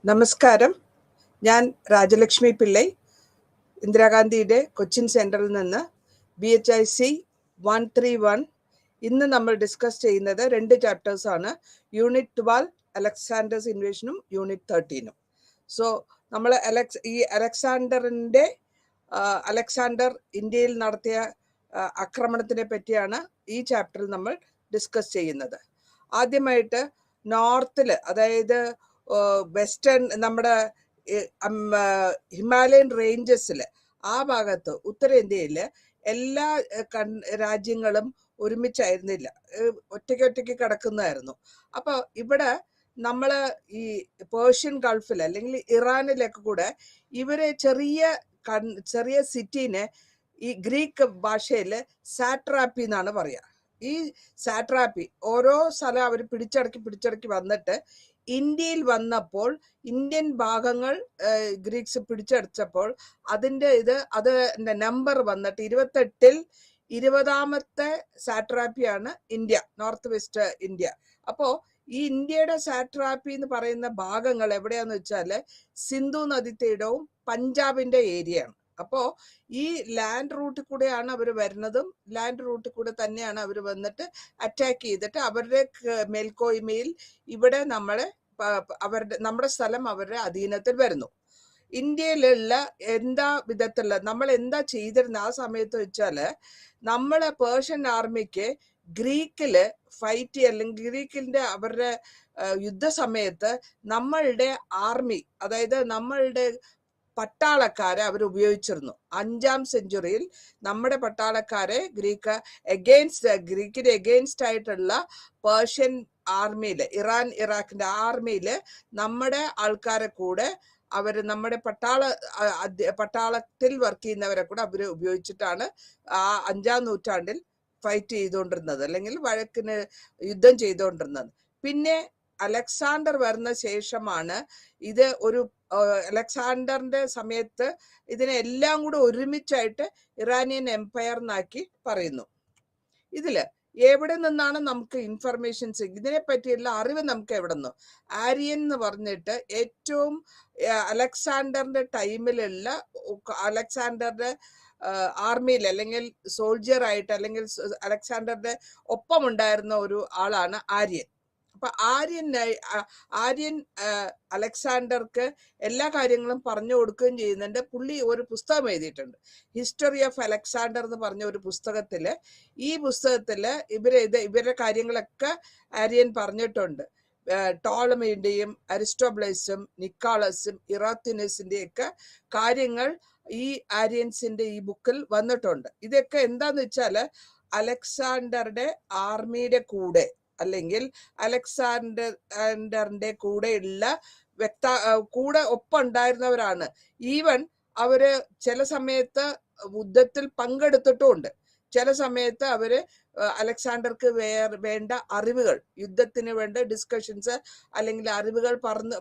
നമസ്കാരം. ഞാൻ രാജലക്ഷ്മി പിള്ളൈ, ഇന്ദിരാഗാന്ധിയുടെ കൊച്ചിൻ സെൻറ്ററിൽ നിന്ന് BHIC 131. ഇന്ന് നമ്മൾ ഡിസ്കസ് ചെയ്യുന്നത് 2 ചാപ്റ്റേഴ്സാണ്. യൂണിറ്റ് 12 അലക്സാണ്ടേഴ്സ് ഇൻവേഷനും യൂണിറ്റ് 13. സോ നമ്മൾ അലക്സാണ്ടർ ഇന്ത്യയിൽ നടത്തിയ ആക്രമണത്തിനെ പറ്റിയാണ് ഈ ചാപ്റ്ററിൽ നമ്മൾ ഡിസ്കസ് ചെയ്യുന്നത്. ആദ്യമായിട്ട് നോർത്തിൽ, അതായത് വെസ്റ്റേൺ നമ്മുടെ ഹിമാലയൻ റേഞ്ചസിൽ ആ ഭാഗത്ത് ഉത്തരേന്ത്യയിൽ എല്ലാ രാജ്യങ്ങളും ഒരുമിച്ചായിരുന്നില്ല, ഒറ്റയ്ക്ക് കിടക്കുന്നതായിരുന്നു. അപ്പോൾ ഇവിടെ നമ്മൾ ഈ പേർഷ്യൻ ഗൾഫിൽ അല്ലെങ്കിൽ ഇറാനിലൊക്കെ കൂടെ ഇവരെ ചെറിയ സിറ്റീനെ ഈ ഗ്രീക്ക് ഭാഷയിൽ സാട്രാപ്പി എന്നാണ് പറയുക. ഈ സാട്രാപ്പി ഓരോ സ്ഥലം അവർ പിടിച്ചടക്കി വന്നിട്ട് ഇന്ത്യയിൽ വന്നപ്പോൾ ഇന്ത്യൻ ഭാഗങ്ങൾ ഗ്രീക്സ് പിടിച്ചടച്ചപ്പോൾ അത് നമ്പർ വന്നിട്ട് 28-ൽ 20ാമത്തെ സാട്രാപ്പിയാണ് ഇന്ത്യ, നോർത്ത് വെസ്റ്റ് ഇന്ത്യ. അപ്പോൾ ഈ ഇന്ത്യയുടെ സാട്രാപ്പി എന്ന് പറയുന്ന ഭാഗങ്ങൾ എവിടെയാന്ന് വെച്ചാൽ സിന്ധു നദീതീരവും പഞ്ചാബിന്റെ ഏരിയയാണ്. അപ്പോൾ ഈ ലാൻഡ് റൂട്ടിൽ കൂടെയാണ് അവർ വരുന്നതും ലാൻഡ് റൂട്ടിൽ കൂടെ തന്നെയാണ് അവർ വന്നിട്ട് അറ്റാക്ക് ചെയ്തിട്ട് അവരുടെ മേൽക്കോയ്മയിൽ ഇവിടെ നമ്മുടെ സ്ഥലം അവരുടെ അധീനത്തിൽ വരുന്നു. ഇന്ത്യയിലുള്ള നമ്മൾ എന്താ ചെയ്തിരുന്ന ആ സമയത്ത് വെച്ചാല് നമ്മളെ പേർഷ്യൻ ആർമിക്ക് ഗ്രീക്കില് ഫൈറ്റ് അല്ലെങ്കിൽ ഗ്രീക്കിന്റെ അവരുടെ യുദ്ധസമയത്ത് നമ്മളുടെ ആർമി, അതായത് നമ്മളുടെ പട്ടാളക്കാരെ അവർ ഉപയോഗിച്ചിരുന്നു. 5ാം സെഞ്ചുറിയിൽ നമ്മുടെ പട്ടാളക്കാരെ ഗ്രീക്കിന് എഗെയിൻസ്റ്റ് ആയിട്ടുള്ള പേർഷ്യൻ ആർമിയില്, ഇറാഖിന്റെ ആർമിയില് നമ്മുടെ ആൾക്കാരെ കൂടെ നമ്മുടെ പട്ടാളത്തിൽ വർക്ക് ചെയ്യുന്നവരെ കൂടെ അവര് ഉപയോഗിച്ചിട്ടാണ് ആ 5ാം നൂറ്റാണ്ടിൽ ഫൈറ്റ് ചെയ്തുകൊണ്ടിരുന്നത്, അല്ലെങ്കിൽ യുദ്ധം ചെയ്തുകൊണ്ടിരുന്നത്. പിന്നെ അലക്സാണ്ടർ വരുന്ന ശേഷമാണ് ഇത് അലക്സാണ്ടറിന്റെ സമയത്ത് ഇതിനെല്ലാം കൂടെ ഒരുമിച്ചായിട്ട് ഇറാനിയൻ എംപയർ എന്നാക്കി പറയുന്നു. ഇതില് എവിടെ നിന്നാണ് നമുക്ക് ഇൻഫർമേഷൻസ്, ഇതിനെ പറ്റിയുള്ള അറിവ് നമുക്ക് എവിടെ നിന്നോ? ആര്യൻ എന്ന് പറഞ്ഞിട്ട് ഏറ്റവും അലക്സാണ്ടറിന്റെ ടൈമിലുള്ള അലക്സാണ്ടറുടെ ആർമിയിൽ അല്ലെങ്കിൽ സോൾജിയർ ആയിട്ട് അല്ലെങ്കിൽ അലക്സാണ്ടറുടെ ഒപ്പം ഉണ്ടായിരുന്ന ഒരു ആളാണ് ആര്യൻ. അപ്പൊ ആര്യൻ അലക്സാണ്ടർക്ക് എല്ലാ കാര്യങ്ങളും പറഞ്ഞു കൊടുക്കുകയും ചെയ്യുന്നുണ്ട്. പുള്ളി ഒരു പുസ്തകം എഴുതിയിട്ടുണ്ട്, ഹിസ്റ്ററി ഓഫ് അലക്സാണ്ടർ എന്ന് പറഞ്ഞ ഒരു പുസ്തകത്തില്. ഈ പുസ്തകത്തില് ഇവരുടെ കാര്യങ്ങളൊക്കെ ആര്യൻ പറഞ്ഞിട്ടുണ്ട്. ടോളമിയുടെയും അരിസ്റ്റോബ്ലസും നിക്കോളസും ഇറാത്തിനസിന്റെ ഒക്കെ കാര്യങ്ങൾ ഈ ആര്യൻസിന്റെ ഈ ബുക്കിൽ വന്നിട്ടുണ്ട്. ഇതൊക്കെ എന്താന്ന് വെച്ചാല് അലക്സാണ്ടറുടെ ആർമിയുടെ കൂടെ അല്ലെങ്കിൽ അലക്സാണ്ടറിന്റെ കൂടെയുള്ള കൂടെ ഒപ്പം ഉണ്ടായിരുന്നവരാണ്. ഈവൻ അവര് ചില സമയത്ത് യുദ്ധത്തിൽ പങ്കെടുത്തിട്ടുമുണ്ട്. ചില സമയത്ത് അവര് അലക്സാണ്ടർക്ക് വേണ്ട അറിവുകൾ, യുദ്ധത്തിന് വേണ്ട ഡിസ്കഷൻസ് അല്ലെങ്കിൽ അറിവുകൾ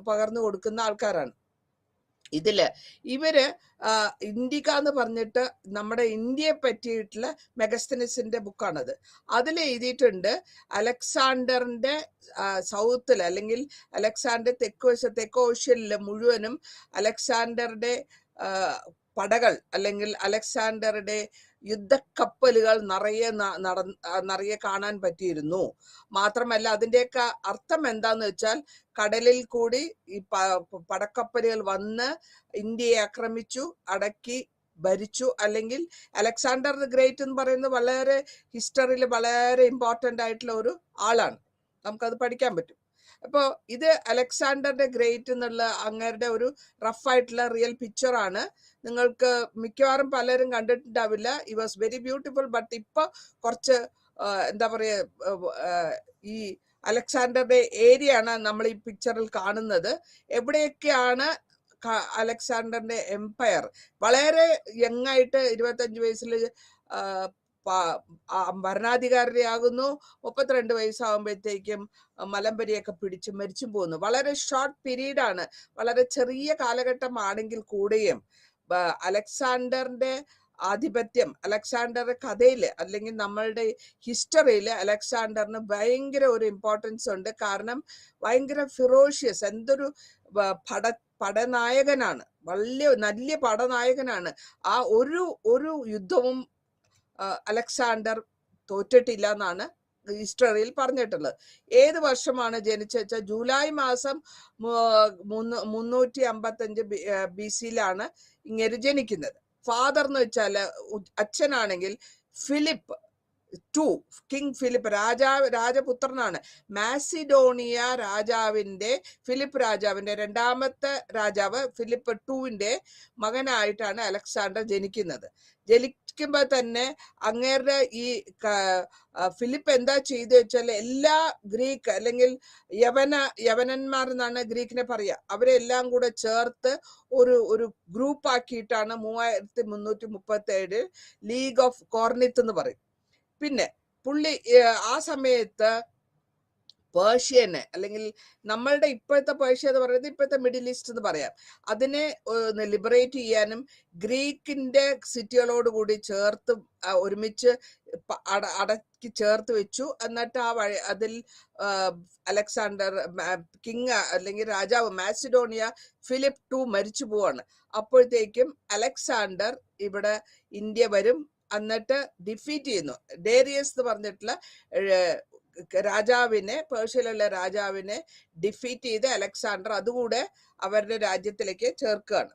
പകർന്നു കൊടുക്കുന്ന ആൾക്കാരാണ്. ഇതില് ഇവര് ഇന്ത്യക്ക എന്ന് പറഞ്ഞിട്ട് നമ്മുടെ ഇന്ത്യയെ പറ്റിയിട്ടുള്ള മെഗസ്തനിസിന്റെ ബുക്കാണത്. അതിൽ എഴുതിയിട്ടുണ്ട് അലക്സാണ്ടറിന്റെ സൗത്തിൽ അല്ലെങ്കിൽ അലക്സാണ്ടർ തെക്കോഷ്യനില് മുഴുവനും അലക്സാണ്ടറുടെ പടകൾ അല്ലെങ്കിൽ അലക്സാണ്ടറുടെ യുദ്ധക്കപ്പലുകൾ നിറയെ കാണാൻ പറ്റിയിരുന്നു. മാത്രമല്ല അതിൻ്റെയൊക്കെ അർത്ഥം എന്താന്ന് വെച്ചാൽ കടലിൽ കൂടി ഈ പടക്കപ്പലുകൾ വന്ന് ഇന്ത്യയെ ആക്രമിച്ചു, അടക്കി ഭരിച്ചു. അല്ലെങ്കിൽ അലക്സാണ്ടർ ദി ഗ്രേറ്റ് എന്ന് പറയുന്നത് വളരെ ഹിസ്റ്ററിയിൽ വളരെ ഇമ്പോർട്ടൻ്റ് ആയിട്ടുള്ള ഒരു ആളാണ്, നമുക്കത് പഠിക്കാൻ പറ്റും. അപ്പോൾ ഇത് അലക്സാണ്ടർ ഗ്രേറ്റ് എന്നുള്ള അങ്ങേരുടെ ഒരു റഫായിട്ടുള്ള റിയൽ പിക്ചറാണ്. നിങ്ങൾക്ക് മിക്കവാറും പലരും കണ്ടിട്ടുണ്ടാവില്ല. It was very beautiful. But ഇപ്പൊ കുറച്ച് എന്താ പറയുക, ഈ അലക്സാണ്ടറുടെ ഏരിയ ആണ് നമ്മൾ ഈ പിക്ചറിൽ കാണുന്നത്. എവിടെയൊക്കെയാണ് അലക്സാണ്ടറിന്റെ എംപയർ വളരെ യങ്ങായിട്ട് 25 വയസ്സിൽ ഭരണാധികാരിയാകുന്നു. 32 വയസ്സാകുമ്പോഴത്തേക്കും മലമ്പരിയൊക്കെ പിടിച്ച് മരിച്ചു പോകുന്നു. വളരെ ഷോർട്ട് പീരീഡാണ്, വളരെ ചെറിയ കാലഘട്ടമാണെങ്കിൽ കൂടെയും അലക്സാണ്ടറിന്റെ ആധിപത്യം, അലക്സാണ്ടറുടെ കഥയിൽ അല്ലെങ്കിൽ നമ്മളുടെ ഹിസ്റ്ററിയിൽ അലക്സാണ്ടറിന് ഭയങ്കര ഒരു ഇമ്പോർട്ടൻസ് ഉണ്ട്. കാരണം ഭയങ്കര ഫിറോഷ്യസ്, എന്തൊരു പട പടനായകനാണ്, നല്ല പടനായകനാണ്. ആ ഒരു യുദ്ധവും അലക്സാണ്ടർ തോറ്റിട്ടില്ല എന്നാണ് ഹിസ്റ്ററിയിൽ പറഞ്ഞിട്ടുള്ളത്. ഏത് വർഷമാണ് ജനിച്ച ജൂലൈ മാസം 355 BC-യിലാണ് ഇങ്ങനെ ജനിക്കുന്നത്. ഫാദർ എന്ന് വെച്ചാല് അച്ഛനാണെങ്കിൽ ഫിലിപ്പ് ടു, കിങ് ഫിലിപ്പ് രാജപുത്രനാണ്. മാസിഡോണിയ ഫിലിപ്പ് രാജാവിന്റെ രണ്ടാമത്തെ രാജാവ് ഫിലിപ്പ് ടുവിന്റെ മകനായിട്ടാണ് അലക്സാണ്ടർ ജനിക്കുന്നത്. ജനിക്കുമ്പോ തന്നെ അങ്ങേരുടെ ഈ ഫിലിപ്പ് എന്താ ചെയ്തു വെച്ചാൽ എല്ലാ ഗ്രീക്ക് അല്ലെങ്കിൽ യവനന്മാർ എന്നാണ് ഗ്രീക്കിനെ പറയാ, അവരെല്ലാം കൂടെ ചേർത്ത് ഒരു ഗ്രൂപ്പ് ആക്കിയിട്ടാണ് 3337 ലീഗ് ഓഫ് കോർണിത്ത് എന്ന് പറയും. പിന്നെ പുള്ളി ആ സമയത്ത് പേർഷ്യനെ, അല്ലെങ്കിൽ നമ്മളുടെ ഇപ്പോഴത്തെ പേർഷ്യ എന്ന് പറയുന്നത് ഇപ്പോഴത്തെ മിഡിൽ ഈസ്റ്റ് എന്ന് പറയാം, അതിനെ ലിബറേറ്റ് ചെയ്യാനും ഗ്രീക്കിന്റെ സിറ്റികളോടുകൂടി ചേർത്ത് ഒരുമിച്ച് അടക്കി ചേർത്ത് വെച്ചു. എന്നിട്ട് അതിൽ അലക്സാണ്ടർ കിങ് അല്ലെങ്കിൽ രാജാവ് മാസിഡോണിയ ഫിലിപ്പ് ടു മരിച്ചു പോവാണ്. അപ്പോഴത്തേക്കും അലക്സാണ്ടർ ഇവിടെ ഇന്ത്യ വരും. എന്നിട്ട് ഡിഫീറ്റ് ചെയ്യുന്നു. ഡേറിയസ് എന്ന് പറഞ്ഞിട്ടുള്ള രാജാവിനെ, പേർഷ്യയിലുള്ള രാജാവിനെ ഡിഫീറ്റ് ചെയ്ത് അലക്സാണ്ടർ അതുകൂടെ അവരുടെ രാജ്യത്തിലേക്ക് ചേർക്കുകയാണ്.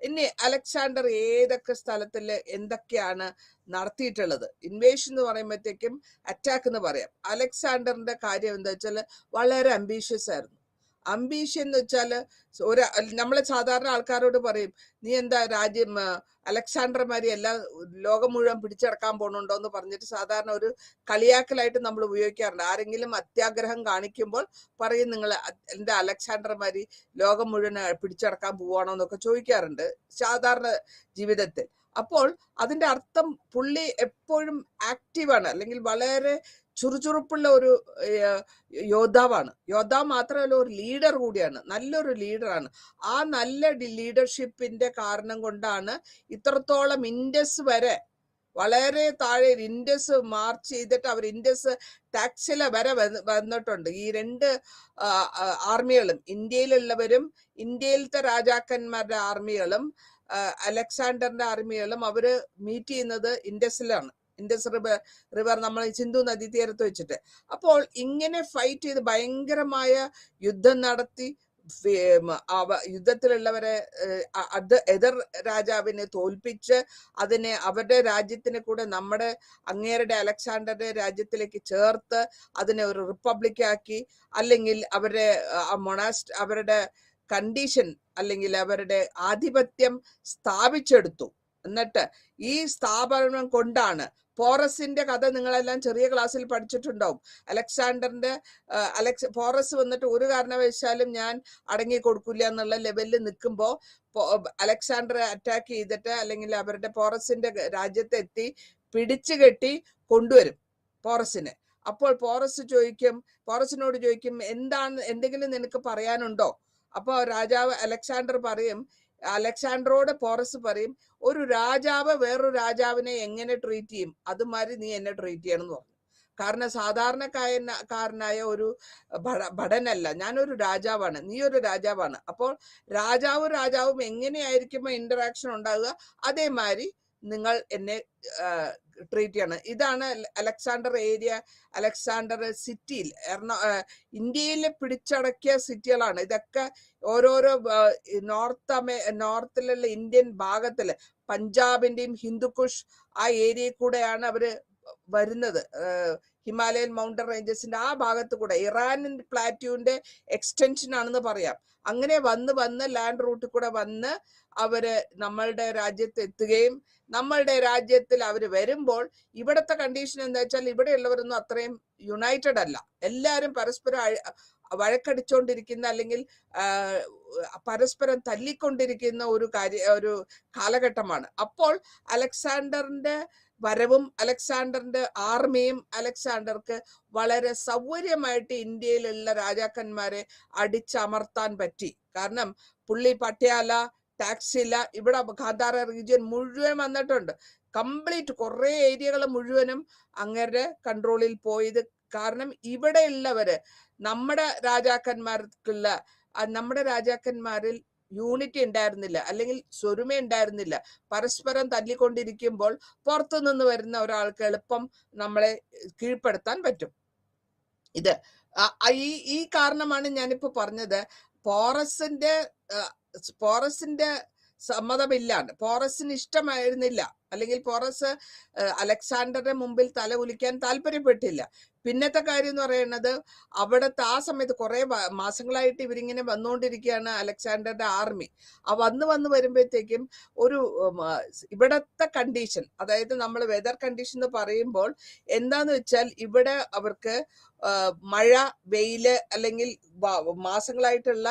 ഇനി അലക്സാണ്ടർ ഏതൊക്കെ സ്ഥലത്തിൽ എന്തൊക്കെയാണ് നടത്തിയിട്ടുള്ളത്? ഇൻവേഷൻ എന്ന് പറയുമ്പോഴത്തേക്കും അറ്റാക്ക് എന്ന് പറയാം. അലക്സാണ്ടറിന്റെ കാര്യം എന്താ വെച്ചാൽ വളരെ അംബീഷ്യസ് ആയിരുന്നു. അംബീഷൻ എന്ന് വെച്ചാൽ നമ്മളെ സാധാരണ ആൾക്കാരോട് പറയും, നീ എന്താ അലക്സാണ്ടർമാരി എല്ലാം ലോകം മുഴുവൻ പിടിച്ചടക്കാൻ പോണുണ്ടോ എന്ന് പറഞ്ഞിട്ട് സാധാരണ ഒരു കളിയാക്കലായിട്ട് നമ്മൾ ഉപയോഗിക്കാറുണ്ട്. ആരെങ്കിലും അത്യാഗ്രഹം കാണിക്കുമ്പോൾ പറയും, നിങ്ങൾ എന്താ അലക്സാണ്ടർമാരി ലോകം മുഴുവൻ പിടിച്ചടക്കാൻ പോവാണോ എന്നൊക്കെ ചോദിക്കാറുണ്ട് സാധാരണ ജീവിതത്തിൽ. അപ്പോൾ അതിന്റെ അർത്ഥം പുള്ളി എപ്പോഴും ആക്റ്റീവാണ്, അല്ലെങ്കിൽ വളരെ ചുറുചുറുപ്പുള്ള ഒരു യോദ്ധാവാണ്. യോദ്ധാവ് മാത്രമല്ല, ഒരു ലീഡർ കൂടിയാണ്, നല്ലൊരു ലീഡറാണ്. ആ നല്ല ലീഡർഷിപ്പിന്റെ കാരണം കൊണ്ടാണ് ഇത്രത്തോളം ഇൻഡസ് വരെ, വളരെ താഴെ ഇൻഡസ് മാർച്ച് ചെയ്തിട്ട് അവർ ഇൻഡസ് ടാക്സില വരെ വന്നിട്ടുണ്ട്. ഈ രണ്ട് ആർമികളും, ഇന്ത്യയിലുള്ളവരും ഇന്ത്യയിലത്തെ രാജാക്കന്മാരുടെ ആർമികളും അലക്സാണ്ടറിന്റെ ആർമികളും അവര് മീറ്റ് ചെയ്യുന്നത് ഇൻഡസിലാണ്. ഇൻഡസ് റിവർ നമ്മൾ സിന്ധു നദീ തീരത്ത് വെച്ചിട്ട്. അപ്പോൾ ഇങ്ങനെ ഫൈറ്റ് ചെയ്ത് ഭയങ്കരമായ യുദ്ധം നടത്തി യുദ്ധത്തിലുള്ളവരെ എതിർ രാജാവിനെ തോൽപ്പിച്ച് അതിനെ അവരുടെ രാജ്യത്തിനെ കൂടെ നമ്മുടെ അങ്ങേരുടെ അലക്സാണ്ടറുടെ രാജ്യത്തിലേക്ക് ചേർത്ത് അതിനെ ഒരു റിപ്പബ്ലിക് ആക്കി, അല്ലെങ്കിൽ അവരുടെ കണ്ടീഷൻ അല്ലെങ്കിൽ അവരുടെ ആധിപത്യം സ്ഥാപിച്ചെടുത്തു. എന്നിട്ട് ഈ സ്ഥാപനം കൊണ്ടാണ് പോറസിന്റെ കഥ നിങ്ങളെല്ലാം ചെറിയ ക്ലാസ്സിൽ പഠിച്ചിട്ടുണ്ടാവും. അലക്സാണ്ടറിന്റെ പോറസ് വന്നിട്ട് ഒരു കാരണവശാലും ഞാൻ അടങ്ങി കൊടുക്കില്ല എന്നുള്ള ലെവലിൽ നിൽക്കുമ്പോൾ അലക്സാണ്ടറെ അറ്റാക്ക് ചെയ്തിട്ട് അല്ലെങ്കിൽ അവരുടെ പോറസിന്റെ രാജ്യത്തെത്തി പിടിച്ചു കെട്ടി കൊണ്ടുവരും പോറസിനെ. അപ്പോൾ പോറസിനോട് ചോദിക്കും, എന്തെങ്കിലും നിനക്ക് പറയാനുണ്ടോ? അപ്പോൾ രാജാവ് അലക്സാണ്ടർ പറയും, അലക്സാണ്ടറോട് പോറസ് പറയും, ഒരു രാജാവ് വേറൊരു രാജാവിനെ എങ്ങനെ ട്രീറ്റ് ചെയ്യും അതുമാതിരി നീ എന്നെ ട്രീറ്റ് ചെയ്യണം എന്ന് പറഞ്ഞു. കാരണം സാധാരണക്കാരനായ ഒരു ഭടനല്ല, ഞാനൊരു രാജാവാണ്, നീ ഒരു രാജാവാണ്. അപ്പോൾ രാജാവും എങ്ങനെയായിരിക്കുമ്പോ ഇന്ററാക്ഷൻ ഉണ്ടാകുക, അതേമാതിരി നിങ്ങൾ എന്നെ ട്രീറ്റ് ചെയ്യണം. ഇതാണ് അലക്സാണ്ടർ സിറ്റിയിൽ ഇന്ത്യയിൽ പിടിച്ചടക്കിയ സിറ്റികളാണ് ഇതൊക്കെ. ഓരോരോ നോർത്തിലുള്ള ഇന്ത്യൻ ഭാഗത്തില് പഞ്ചാബിന്റെയും ഹിന്ദുക്കുഷ് ആ ഏരിയയിൽ കൂടെയാണ് അവര് വരുന്നത്. ഹിമാലയൻ മൗണ്ടൻ റേഞ്ചസിന്റെ ആ ഭാഗത്ത് കൂടെ, ഇറാൻ പ്ലാറ്റ്യൂവിന്റെ എക്സ്റ്റൻഷൻ ആണെന്ന് പറയാം. അങ്ങനെ വന്ന് ലാൻഡ് റൂട്ടിൽ കൂടെ വന്ന് അവര് നമ്മളുടെ രാജ്യത്ത് എത്തുകയും, നമ്മളുടെ രാജ്യത്തിൽ അവര് വരുമ്പോൾ ഇവിടുത്തെ കണ്ടീഷൻ എന്താ വെച്ചാൽ ഇവിടെയുള്ളവരൊന്നും അത്രയും യുണൈറ്റഡ് അല്ല. എല്ലാവരും പരസ്പരം വഴക്കടിച്ചുകൊണ്ടിരിക്കുന്ന അല്ലെങ്കിൽ പരസ്പരം തല്ലിക്കൊണ്ടിരിക്കുന്ന ഒരു കാലഘട്ടമാണ്. അപ്പോൾ അലക്സാണ്ടറിന്റെ വരവും അലക്സാണ്ടറിന്റെ ആർമിയും അലക്സാണ്ടർക്ക് വളരെ സൗകര്യമായിട്ട് ഇന്ത്യയിലുള്ള രാജാക്കന്മാരെ അടിച്ചമർത്താൻ പറ്റി. കാരണം പുള്ളി പട്യാല, ടാക്സില, ഇവിടെ ഖാന്ധാര റീജിയൻ മുഴുവൻ വന്നിട്ടുണ്ട്. കംപ്ലീറ്റ് കുറെ ഏരിയകൾ മുഴുവനും അങ്ങരുടെ കൺട്രോളിൽ പോയത് കാരണം ഇവിടെ ഉള്ളവര് നമ്മുടെ രാജാക്കന്മാർക്കുള്ള നമ്മുടെ രാജാക്കന്മാരിൽ യൂണിറ്റി ഉണ്ടായിരുന്നില്ല, അല്ലെങ്കിൽ സ്വരുമ ഉണ്ടായിരുന്നില്ല. പരസ്പരം തല്ലിക്കൊണ്ടിരിക്കുമ്പോൾ പുറത്തുനിന്ന് വരുന്ന ഒരാൾക്ക് എളുപ്പം നമ്മളെ കീഴ്പ്പെടുത്താൻ പറ്റും. ഇത് ഈ കാരണമാണ് ഞാനിപ്പോ പറഞ്ഞത്. പോറസിന്റെ സമ്മതമില്ലാണ്ട്, പോറസിന് ഇഷ്ടമായിരുന്നില്ല, അല്ലെങ്കിൽ പോറസ് അലക്സാണ്ടറുടെ മുമ്പിൽ തല കുലിക്കാൻ താല്പര്യപ്പെട്ടില്ല. പിന്നത്തെ കാര്യം എന്ന് പറയുന്നത്, അവിടുത്തെ ആ സമയത്ത് കുറെ മാസങ്ങളായിട്ട് ഇവരിങ്ങനെ വന്നുകൊണ്ടിരിക്കുകയാണ് അലക്സാണ്ടറുടെ ആർമി. വന്ന് വരുമ്പോഴത്തേക്കും ഒരു ഇവിടത്തെ കണ്ടീഷൻ, അതായത് നമ്മൾ വെതർ കണ്ടീഷൻ എന്ന് പറയുമ്പോൾ എന്താന്ന് വെച്ചാൽ, ഇവിടെ അവർക്ക് മഴ, വെയില്, അല്ലെങ്കിൽ മാസങ്ങളായിട്ടുള്ള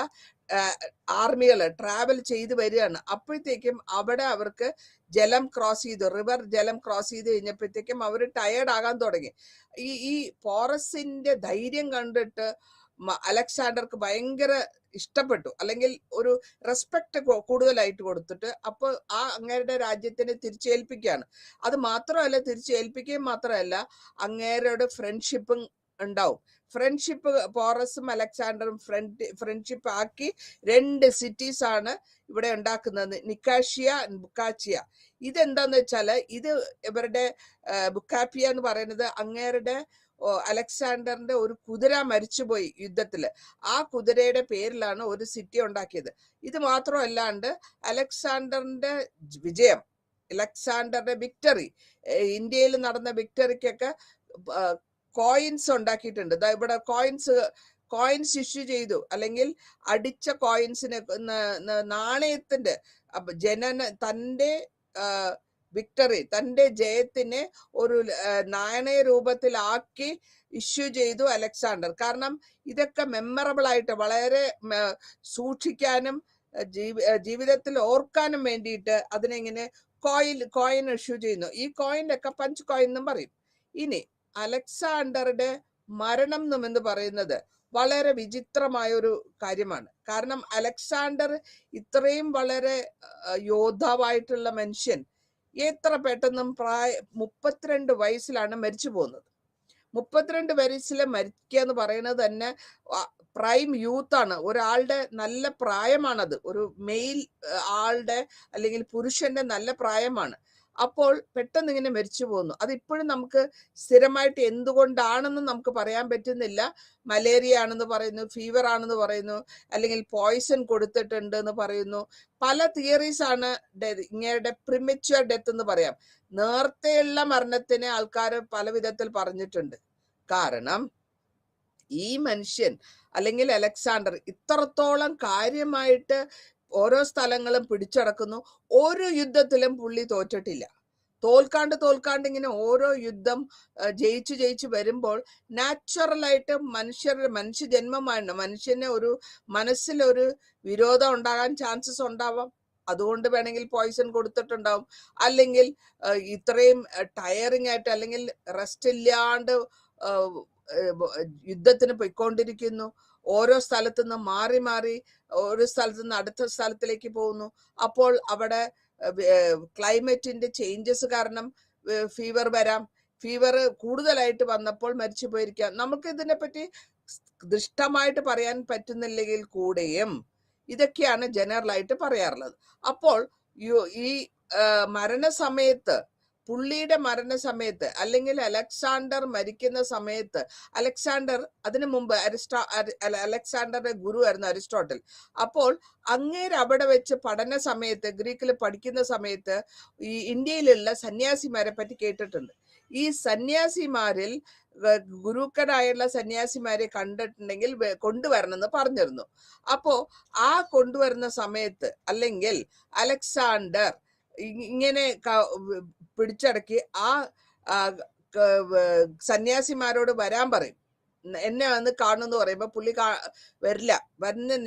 ആർമികൾ ട്രാവൽ ചെയ്ത് വരികയാണ്. അപ്പോഴത്തേക്കും അവിടെ അവർക്ക് റിവർ ജലം ക്രോസ് ചെയ്ത് കഴിഞ്ഞപ്പോഴത്തേക്കും അവർ ടയേർഡ് ആകാൻ തുടങ്ങി. ഈ പോറസിന്റെ ധൈര്യം കണ്ടിട്ട് അലക്സാണ്ടർക്ക് ഭയങ്കര ഇഷ്ടപ്പെട്ടു, അല്ലെങ്കിൽ ഒരു റെസ്പെക്ട് കൂടുതലായിട്ട് കൊടുത്തിട്ട് അപ്പോൾ അങ്ങേരുടെ രാജ്യത്തിനെ തിരിച്ചേൽപ്പിക്കുകയാണ്. അത് മാത്രമല്ല, തിരിച്ചേൽപ്പിക്കുകയും മാത്രമല്ല, അങ്ങേരുടെ ഫ്രണ്ട്ഷിപ്പും ഉണ്ടാവും. ഫ്രണ്ട്ഷിപ്പ്, പോറസും അലക്സാണ്ടറും ഫ്രണ്ട്ഷിപ്പ് ആക്കി 2 സിറ്റീസ് ആണ് ഇവിടെ ഉണ്ടാക്കുന്നത്, നിക്കാഷ്യ, ബുക്കാച്ചിയ. ഇതെന്താന്ന് വെച്ചാല്, ഇത് ഇവരുടെ ബുക്കാപ്പിയ എന്ന് പറയുന്നത് അങ്ങേരുടെ അലക്സാണ്ടറിന്റെ ഒരു കുതിര മരിച്ചുപോയി യുദ്ധത്തില്. ആ കുതിരയുടെ പേരിലാണ് ഒരു സിറ്റി ഉണ്ടാക്കിയത്. ഇത് മാത്രമല്ലാണ്ട് അലക്സാണ്ടറിന്റെ വിജയം, അലക്സാണ്ടറുടെ വിക്ടറി, ഇന്ത്യയിൽ നടന്ന വിക്ടറിക്കൊക്കെ കോയിൻസ് ഉണ്ടാക്കിയിട്ടുണ്ട്. ഇവിടെ കോയിൻസ് ഇഷ്യൂ ചെയ്തു, അല്ലെങ്കിൽ അടിച്ച കോയിൻസിന്, നാണയത്തിന്റെ തന്റെ വിക്ടറി, തന്റെ ജയത്തിനെ ഒരു നാണയ രൂപത്തിലാക്കി ഇഷ്യൂ ചെയ്തു അലക്സാണ്ടർ. കാരണം ഇതൊക്കെ മെമ്മറബിൾ ആയിട്ട്, വളരെ സൂക്ഷിക്കാനും ജീവിതത്തിൽ ഓർക്കാനും വേണ്ടിയിട്ട് അതിനെങ്ങനെ കോയിൻ ഇഷ്യൂ ചെയ്യുന്നു. ഈ കോയിനൊക്കെ പഞ്ച് കോയിൻ എന്നും പറയും. ഇനി അലക്സാണ്ടറുടെ മരണം എന്ന് പറയുന്നത് വളരെ വിചിത്രമായ ഒരു കാര്യമാണ്. കാരണം അലക്സാണ്ടർ ഇത്രയും വളരെ യോദ്ധാവായിട്ടുള്ള മനുഷ്യൻ എത്ര പെട്ടെന്നും 32 വയസ്സിലാണ് മരിച്ചു പോകുന്നത്. 32 വയസ്സിൽ മരിക്കുക എന്ന് പറയുന്നത് തന്നെ പ്രൈം യൂത്ത് ആണ്. ഒരാളുടെ നല്ല പ്രായമാണത്, ഒരു മെയിൽ ആളുടെ അല്ലെങ്കിൽ പുരുഷന്റെ നല്ല പ്രായമാണ്. അപ്പോൾ പെട്ടെന്ന് ഇങ്ങനെ മരിച്ചു പോകുന്നു. അതിപ്പോഴും നമുക്ക് സ്ഥിരമായിട്ട് എന്തുകൊണ്ടാണെന്ന് നമുക്ക് പറയാൻ പറ്റുന്നില്ല. മലേറിയ ആണെന്ന് പറയുന്നു, ഫീവർ ആണെന്ന് പറയുന്നു, അല്ലെങ്കിൽ പോയിസൺ കൊടുത്തിട്ടുണ്ട് എന്ന് പറയുന്നു. പല തിയറീസ് ആണ് ഇങ്ങയുടെ പ്രിമച്വർ ഡെത്ത് എന്ന് പറയാം. നേരത്തെയുള്ള മരണത്തിനെ ആൾക്കാർ പല വിധത്തിൽ പറഞ്ഞിട്ടുണ്ട്. കാരണം ഈ മനുഷ്യൻ, അല്ലെങ്കിൽ അലക്സാണ്ടർ, ഇത്രത്തോളം കാര്യമായിട്ട് ഓരോ സ്ഥലങ്ങളും പിടിച്ചടക്കുന്നു. ഓരോ യുദ്ധത്തിലും പുള്ളി തോറ്റിട്ടില്ല. തോൽക്കാണ്ട് ഇങ്ങനെ ഓരോ യുദ്ധം ജയിച്ചു വരുമ്പോൾ നാച്ചുറലായിട്ട് മനുഷ്യ ജന്മമാണ്, മനുഷ്യന് ഒരു മനസ്സിലൊരു വിരോധം ഉണ്ടാകാൻ ചാൻസസ് ഉണ്ടാവാം. അതുകൊണ്ട് വേണമെങ്കിൽ പോയിസൺ കൊടുത്തിട്ടുണ്ടാവും. അല്ലെങ്കിൽ ഇത്രയും ടയറിങ് ആയിട്ട്, അല്ലെങ്കിൽ റെസ്റ്റ് ഇല്ലാണ്ട് യുദ്ധത്തിന് പോയിക്കൊണ്ടിരിക്കുന്നു. ഓരോ സ്ഥലത്തു നിന്ന് മാറി ഓരോ സ്ഥലത്തു നിന്ന് അടുത്ത സ്ഥലത്തിലേക്ക് പോകുന്നു. അപ്പോൾ അവിടെ ക്ലൈമറ്റിന്റെ ചേഞ്ചസ് കാരണം ഫീവർ വരാം. ഫീവർ കൂടുതലായിട്ട് വന്നപ്പോൾ മരിച്ചു പോയിരിക്കാം. നമുക്ക് ഇതിനെപ്പറ്റി ദൃഷ്ടമായിട്ട് പറയാൻ പറ്റുന്നില്ലെങ്കിൽ കൂടെയും ഇതൊക്കെയാണ് ജനറലായിട്ട് പറയാറുള്ളത്. അപ്പോൾ ഈ മരണസമയത്ത്, പുള്ളിയുടെ മരണസമയത്ത്, അല്ലെങ്കിൽ അലക്സാണ്ടർ മരിക്കുന്ന സമയത്ത്, അലക്സാണ്ടർ അതിനു മുമ്പ് അലക്സാണ്ടറുടെ ഗുരു ആയിരുന്നു അരിസ്റ്റോട്ടൽ. അപ്പോൾ അങ്ങേര് അവിടെ വെച്ച് പഠന സമയത്ത്, ഗ്രീക്കിൽ പഠിക്കുന്ന സമയത്ത് ഈ ഇന്ത്യയിലുള്ള സന്യാസിമാരെ പറ്റി കേട്ടിട്ടുണ്ട്. ഈ സന്യാസിമാരിൽ ഗുരുക്കരായുള്ള സന്യാസിമാരെ കണ്ടിട്ടുണ്ടെങ്കിൽ കൊണ്ടുവരണമെന്ന് പറഞ്ഞിരുന്നു. അപ്പോ ആ കൊണ്ടുവരുന്ന സമയത്ത്, അല്ലെങ്കിൽ അലക്സാണ്ടർ ഇങ്ങനെ പിടിച്ചടക്കി ആ സന്യാസിമാരോട് വരാൻ പറയും, എന്നെ വന്ന് കാണുമെന്ന് പറയുമ്പോൾ പുള്ളി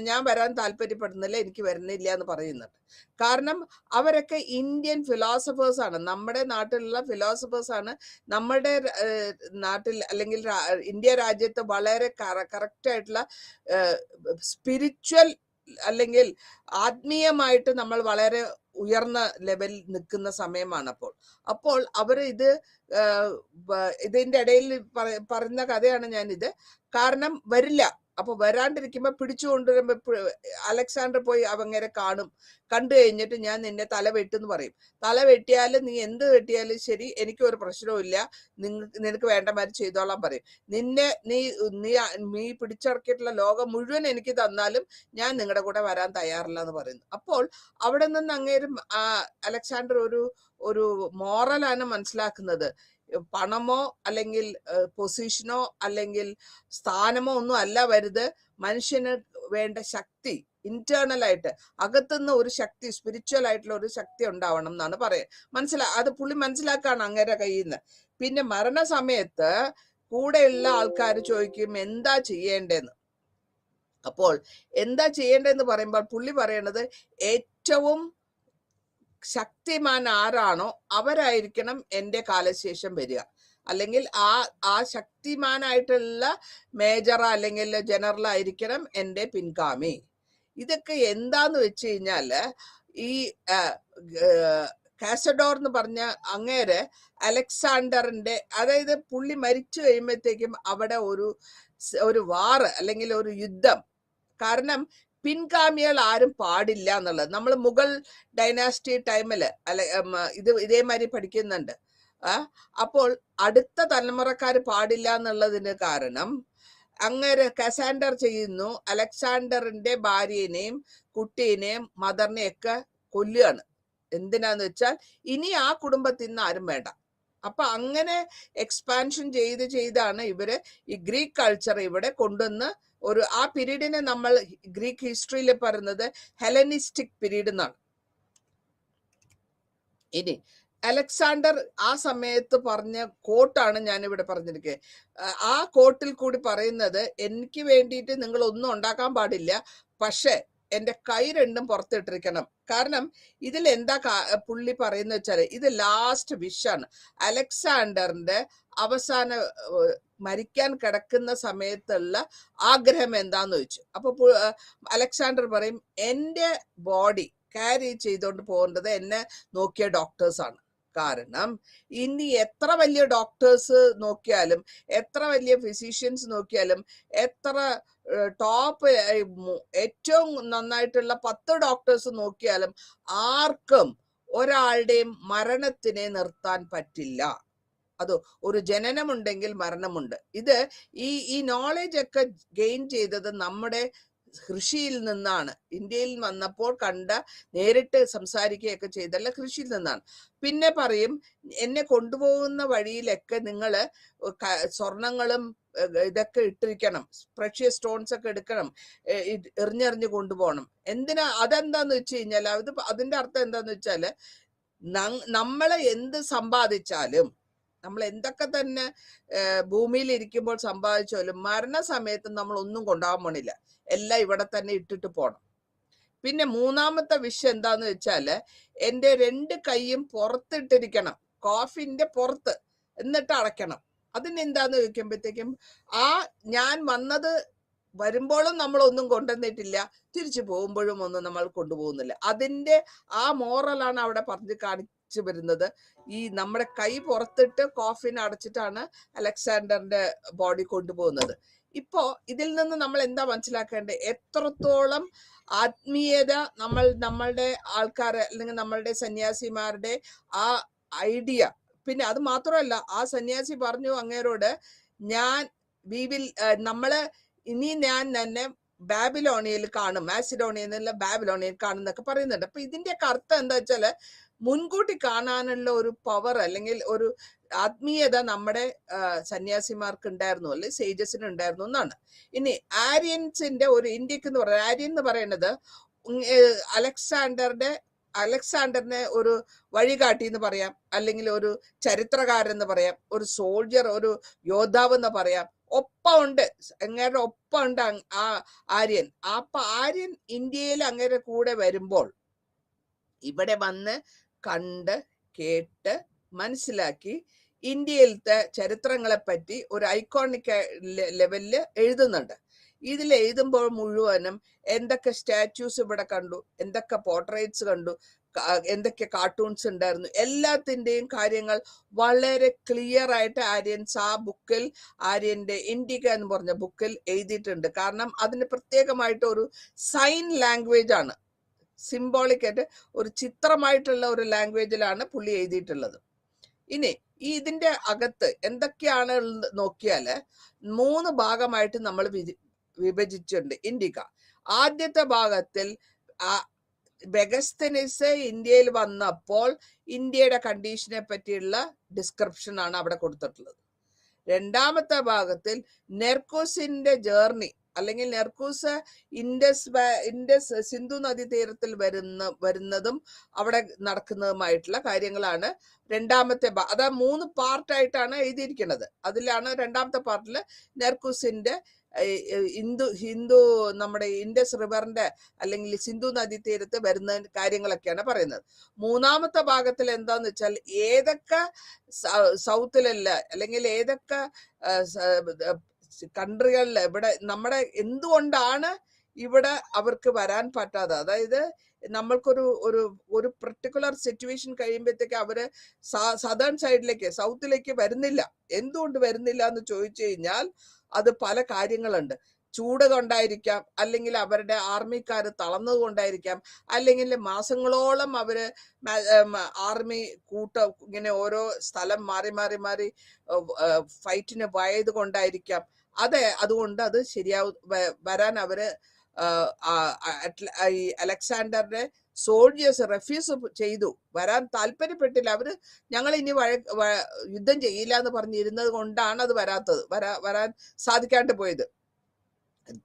ഞാൻ വരാൻ താല്പര്യപ്പെടുന്നില്ല, എനിക്ക് വരുന്നില്ല എന്ന് പറയുന്നുണ്ട്. കാരണം അവരൊക്കെ ഇന്ത്യൻ ഫിലോസഫേഴ്സ് ആണ്, നമ്മുടെ നാട്ടിലുള്ള ഫിലോസഫേഴ്സ് ആണ്. നമ്മുടെ നാട്ടിൽ, അല്ലെങ്കിൽ ഇന്ത്യ രാജ്യത്ത് വളരെ കറക്റ്റ് ആയിട്ടുള്ള സ്പിരിച്വൽ, അല്ലെങ്കിൽ ആത്മീയമായിട്ട് നമ്മൾ വളരെ ഉയർന്ന ലെവലിൽ നിൽക്കുന്ന സമയമാണ്. അപ്പോൾ അവർ ഇതിന്റെ ഇടയിൽ പറയുന്ന കഥയാണ് ഞാനിത്. കാരണം വരില്ല, അപ്പൊ വരാണ്ടിരിക്കുമ്പോ പിടിച്ചു കൊണ്ടുവരുമ്പോ അലക്സാണ്ടർ പോയി അവങ്ങനെ കാണും. കണ്ടു കഴിഞ്ഞിട്ട് ഞാൻ നിന്നെ തല വെട്ടെന്ന് പറയും. തല വെട്ടിയാലും നീ എന്ത് വെട്ടിയാലും ശരി, എനിക്കൊരു പ്രശ്നവും ഇല്ല, നിനക്ക് വേണ്ട മാതിരി ചെയ്തോളാൻ പറയും. നിന്നെ നീ നീ നീ പിടിച്ചിറക്കിയിട്ടുള്ള ലോകം മുഴുവൻ എനിക്ക് തന്നാലും ഞാൻ നിങ്ങളുടെ കൂടെ വരാൻ തയ്യാറില്ല എന്ന് പറയുന്നു. അപ്പോൾ അവിടെ നിന്ന് അങ്ങേരും അലക്സാണ്ടർ ഒരു മോറലാണ് മനസ്സിലാക്കുന്നത്. പണമോ അല്ലെങ്കിൽ പൊസിഷനോ അല്ലെങ്കിൽ സ്ഥാനമോ ഒന്നും അല്ല വരുത്. മനുഷ്യന് വേണ്ട ശക്തി ഇന്റേണൽ ആയിട്ട് അകത്തുനിന്ന് ഒരു ശക്തി, സ്പിരിച്വൽ ആയിട്ടുള്ള ഒരു ശക്തി ഉണ്ടാവണം എന്നാണ് പറയുന്നത്. അത് പുള്ളി മനസ്സിലാക്കാണ് അങ്ങേരെ കയ്യിൽ നിന്ന്. പിന്നെ മരണസമയത്ത് കൂടെയുള്ള ആൾക്കാർ ചോദിക്കും എന്താ ചെയ്യേണ്ടതെന്ന്. അപ്പോൾ എന്താ ചെയ്യേണ്ടതെന്ന് പറയുമ്പോൾ പുള്ളി പറയണത് ഏറ്റവും ശക്തിമാൻ ആരാണോ അവരായിരിക്കണം എൻ്റെ കാലശേഷം വരിക, അല്ലെങ്കിൽ ആ ശക്തിമാനായിട്ടുള്ള മേജർ അല്ലെങ്കിൽ ജനറൽ ആയിരിക്കണം എൻ്റെ പിൻഗാമി. ഇതൊക്കെ എന്താന്ന് വെച്ച് കഴിഞ്ഞാല് ഈ കാസഡോർ എന്ന് പറഞ്ഞ അങ്ങേര് അലക്സാണ്ടറിന്റെ, അതായത് പുള്ളി മരിച്ചു കഴിയുമ്പോഴത്തേക്കും അവിടെ ഒരു വാറ് അല്ലെങ്കിൽ ഒരു യുദ്ധം. കാരണം പിൻഗാമികൾ ആരും പാടില്ല എന്നുള്ളത് നമ്മൾ മുഗൾ ഡൈനാസ്റ്റി ടൈമില് ഇതേമാതിരി പഠിക്കുന്നുണ്ട്. അപ്പോൾ അടുത്ത തലമുറക്കാർ പാടില്ല എന്നുള്ളതിന് കാരണം അങ്ങനെ കസാൻഡർ ചെയ്യുന്നു, അലക്സാണ്ടറിന്റെ ഭാര്യനെയും കുട്ടീനെയും മദറിനെയൊക്കെ കൊല്ലുകയാണ്. എന്തിനാന്ന് വെച്ചാൽ ഇനി ആ കുടുംബത്തിൽ നിന്ന് ആരും വേണ്ട. അപ്പൊ അങ്ങനെ എക്സ്പാൻഷൻ ചെയ്താണ് ഇവര് ഈ ഗ്രീക്ക് കൾച്ചർ ഇവിടെ കൊണ്ടുവന്ന് ആ പീരീഡിനെ നമ്മൾ ഗ്രീക്ക് ഹിസ്റ്ററിയിൽ പറയുന്നത് ഹെലനിസ്റ്റിക് പീരീഡ് എന്നാണ്. ഇനി അലക്സാണ്ടർ ആ സമയത്ത് പറഞ്ഞ കോട്ടാണ് ഞാനിവിടെ പറഞ്ഞിരിക്കുന്നത്. ആ കോട്ടിൽ കൂടി പറയുന്നത്, എനിക്ക് വേണ്ടിയിട്ട് നിങ്ങൾ ഒന്നും ഉണ്ടാക്കാൻ പാടില്ല, പക്ഷെ എൻ്റെ കൈ രണ്ടും പുറത്തിട്ടിരിക്കണം. കാരണം ഇതിൽ എന്താ പുള്ളി പറയുന്ന വെച്ചാൽ ഇത് ലാസ്റ്റ് വിഷാണ്. അലക്സാണ്ടറിന്റെ അവസാന മരിക്കാൻ കിടക്കുന്ന സമയത്തുള്ള ആഗ്രഹം എന്താന്ന് ചോദിച്ചു. അപ്പൊ അലക്സാണ്ടർ പറയും, എൻ്റെ ബോഡി ക്യാരി ചെയ്തുകൊണ്ട് പോകേണ്ടത് എന്നെ നോക്കിയ ഡോക്ടേഴ്സാണ്. കാരണം ഇനി എത്ര വലിയ ഡോക്ടേഴ്സ് നോക്കിയാലും, എത്ര വലിയ ഫിസിഷ്യൻസ് നോക്കിയാലും, എത്ര ടോപ്പ് ഏറ്റവും നന്നായിട്ടുള്ള 10 ഡോക്ടേഴ്സ് നോക്കിയാലും ആർക്കും ഒരാളുടെയും മരണത്തിനെ നിർത്താൻ പറ്റില്ല. അത് ഒരു ജനനമുണ്ടെങ്കിൽ മരണമുണ്ട്. ഇത് ഈ നോളജ് ഒക്കെ ഗെയിൻ ചെയ്തത് നമ്മുടെ കൃഷിയിൽ നിന്നാണ്. ഇന്ത്യയിൽ വന്നപ്പോൾ നേരിട്ട് സംസാരിക്കുകയൊക്കെ ചെയ്തല്ല, കൃഷിയിൽ നിന്നാണ്. പിന്നെ പറയും, എന്നെ കൊണ്ടുപോകുന്ന വഴിയിലൊക്കെ നിങ്ങള് സ്വർണങ്ങളും ഇതൊക്കെ ഇട്ടിരിക്കണം, പ്രഷ്യസ് സ്റ്റോൺസ് ഒക്കെ എടുക്കണം, എറിഞ്ഞെറിഞ്ഞ് കൊണ്ടുപോകണം. അതെന്താന്ന് വെച്ച് കഴിഞ്ഞാൽ അതിന്റെ അർത്ഥം എന്താന്ന് വെച്ചാല് നമ്മളെ എന്ത് സമ്പാദിച്ചാലും, നമ്മൾ എന്തൊക്കെ തന്നെ ഭൂമിയിൽ ഇരിക്കുമ്പോൾ സമ്പാദിച്ചാലും മരണസമയത്ത് നമ്മൾ ഒന്നും കൊണ്ടുപോകാൻ പോണില്ല, എല്ലാം ഇവിടെ തന്നെ ഇട്ടിട്ട് പോണം. പിന്നെ മൂന്നാമത്തെ വിഷയം എന്താന്ന് വെച്ചാല് എൻ്റെ 2 കൈയും പുറത്തിട്ടിരിക്കണം, കോഫിന്റെ പുറത്ത്, എന്നിട്ട് അടയ്ക്കണം. അതിനെന്താന്ന് ചോദിക്കുമ്പോഴത്തേക്കും ഞാൻ വരുമ്പോഴും നമ്മളൊന്നും കൊണ്ടുവന്നിട്ടില്ല, തിരിച്ചു പോകുമ്പോഴും ഒന്നും നമ്മൾ കൊണ്ടുപോകുന്നില്ല. അതിന്റെ മോറലാണ് അവിടെ പറഞ്ഞ് കാണിച്ചു വരുന്നത്. നമ്മുടെ കൈ പുറത്തിട്ട് കോഫിനെ അടച്ചിട്ടാണ് അലക്സാണ്ടറിന്റെ ബോഡി കൊണ്ടുപോകുന്നത്. ഇപ്പോ ഇതിൽ നിന്ന് നമ്മൾ എന്താ മനസ്സിലാക്കേണ്ടത്? എത്രത്തോളം ആത്മീയത നമ്മളുടെ ആൾക്കാരെ അല്ലെങ്കിൽ നമ്മളുടെ സന്യാസിമാരുടെ ആ ഐഡിയ. പിന്നെ അത് മാത്രമല്ല, ആ സന്യാസി പറഞ്ഞു അങ്ങേരോട്, ഞാൻ തന്നെ ബാബിലോണിയയിൽ കാണും, മാസിഡോണിയ എന്നുള്ള ബാബിലോണിയയിൽ കാണും എന്നൊക്കെ പറയുന്നുണ്ട്. അപ്പൊ ഇതിന്റെയൊക്കെ അർത്ഥം എന്താ വെച്ചാല് മുൻകൂട്ടി കാണാനുള്ള ഒരു പവർ അല്ലെങ്കിൽ ഒരു ആത്മീയത നമ്മുടെ സന്യാസിമാർക്ക് ഉണ്ടായിരുന്നു, അല്ലെ സേജസിന് ഉണ്ടായിരുന്നു എന്നാണ്. ഇനി ആര്യൻസിന്റെ ഇന്ത്യക്ക് എന്ന് പറയുന്നത്, ആര്യൻ എന്ന് പറയുന്നത് അലക്സാണ്ടറിനെ ഒരു വഴികാട്ടി എന്ന് പറയാം, അല്ലെങ്കിൽ ഒരു ചരിത്രകാരൻ എന്ന് പറയാം, ഒരു സോൾജർ, ഒരു യോദ്ധാവ് എന്ന് പറയാം. ഒപ്പമുണ്ട്, അങ്ങേരുടെ ഒപ്പമുണ്ട് ആര്യൻ. അപ്പൊ ആര്യൻ ഇന്ത്യയിൽ അങ്ങേരുടെ കൂടെ വരുമ്പോൾ ഇവിടെ വന്ന് കണ്ട് കേട്ട് മനസ്സിലാക്കി ഇന്ത്യയിലത്തെ ചരിത്രങ്ങളെ പറ്റി ഒരു ഐക്കോണിക് ലെവലില് എഴുതുന്നുണ്ട്. ഇതിൽ എഴുതുമ്പോൾ മുഴുവനും എന്തൊക്കെ സ്റ്റാച്യൂസ് ഇവിടെ കണ്ടു, എന്തൊക്കെ പോർട്രേറ്റ്സ് കണ്ടു, എന്തൊക്കെ കാർട്ടൂൺസ് ഉണ്ടായിരുന്നു, എല്ലാത്തിൻ്റെയും കാര്യങ്ങൾ വളരെ ക്ലിയർ ആയിട്ട് ആര്യൻസ് ആ ബുക്കിൽ, ആര്യന്റെ ഇൻഡിക എന്ന് പറഞ്ഞ ബുക്കിൽ എഴുതിയിട്ടുണ്ട്. കാരണം അതിന് പ്രത്യേകമായിട്ട് ഒരു സൈൻ ലാംഗ്വേജ് ആണ്, സിംബോളിക് ആയിട്ട് ഒരു ചിത്രമായിട്ടുള്ള ഒരു ലാംഗ്വേജിലാണ് പുള്ളി എഴുതിയിട്ടുള്ളത്. ഇനി ഇതിന്റെ അകത്ത് എന്തൊക്കെയാണ് നോക്കിയാല് 3 ഭാഗമായിട്ട് നമ്മൾ വിഭജിച്ചിട്ടുണ്ട് ഇൻഡിക. ആദ്യത്തെ ഭാഗത്തിൽ മെഗസ്തനീസ് ഇന്ത്യയിൽ വന്നപ്പോൾ ഇന്ത്യയുടെ കണ്ടീഷനെ പറ്റിയുള്ള ഡിസ്ക്രിപ്ഷൻ ആണ് അവിടെ കൊടുത്തിട്ടുള്ളത്. രണ്ടാമത്തെ ഭാഗത്തിൽ നെർക്കൂസിന്റെ ജേർണി, അല്ലെങ്കിൽ നെർക്കൂസ് ഇൻഡസ് സിന്ധു നദീ തീരത്തിൽ വരുന്നതും അവിടെ നടക്കുന്നതുമായിട്ടുള്ള കാര്യങ്ങളാണ് രണ്ടാമത്തെ അതാ 3 പാർട്ടായിട്ടാണ് എഴുതിയിരിക്കുന്നത്. അതിലാണ് രണ്ടാമത്തെ പാർട്ടിൽ നെർക്കൂസിന്റെ ഹിന്ദു നമ്മുടെ ഇൻഡസ് റിവറിന്റെ അല്ലെങ്കിൽ സിന്ധു നദീ തീരത്ത് വരുന്ന കാര്യങ്ങളൊക്കെയാണ് പറയുന്നത്. മൂന്നാമത്തെ ഭാഗത്തിൽ എന്താന്ന് വെച്ചാൽ ഏതൊക്കെ സൗത്തിലല്ല അല്ലെങ്കിൽ ഏതൊക്കെ കൺട്രികളിൽ ഇവിടെ നമ്മുടെ എന്തുകൊണ്ടാണ് ഇവിടെ അവർക്ക് വരാൻ പറ്റാതെ, അതായത് നമ്മൾക്കൊരു ഒരു ഒരു പെർട്ടിക്കുലർ സിറ്റുവേഷൻ കഴിയുമ്പോഴത്തേക്ക് അവര് സദേൺ സൈഡിലേക്ക് സൗത്തിലേക്ക് വരുന്നില്ല. എന്തുകൊണ്ട് വരുന്നില്ല എന്ന് ചോദിച്ചു കഴിഞ്ഞാൽ അത് പല കാര്യങ്ങളുണ്ട്. ചൂട് കൊണ്ടായിരിക്കാം, അല്ലെങ്കിൽ അവരുടെ ആർമിക്കാർ തളർന്നത് കൊണ്ടായിരിക്കാം, അല്ലെങ്കിൽ മാസങ്ങളോളം അവര് ആർമി ഇങ്ങനെ ഓരോ സ്ഥലം മാറി മാറി മാറി ഫൈറ്റിന് പോയത് കൊണ്ടായിരിക്കാം. അതുകൊണ്ട് അത് വരാൻ അവര് ഈ അലക്സാണ്ടറിന്റെ സോൾജേഴ്സ് റെഫ്യൂസ് ചെയ്തു, വരാൻ താല്പര്യപ്പെട്ടില്ല. അവര് ഞങ്ങൾ ഇനി യുദ്ധം ചെയ്യില്ല എന്ന് പറഞ്ഞിരുന്നത് കൊണ്ടാണ് അത് വരാൻ സാധിക്കാണ്ട് പോയത്.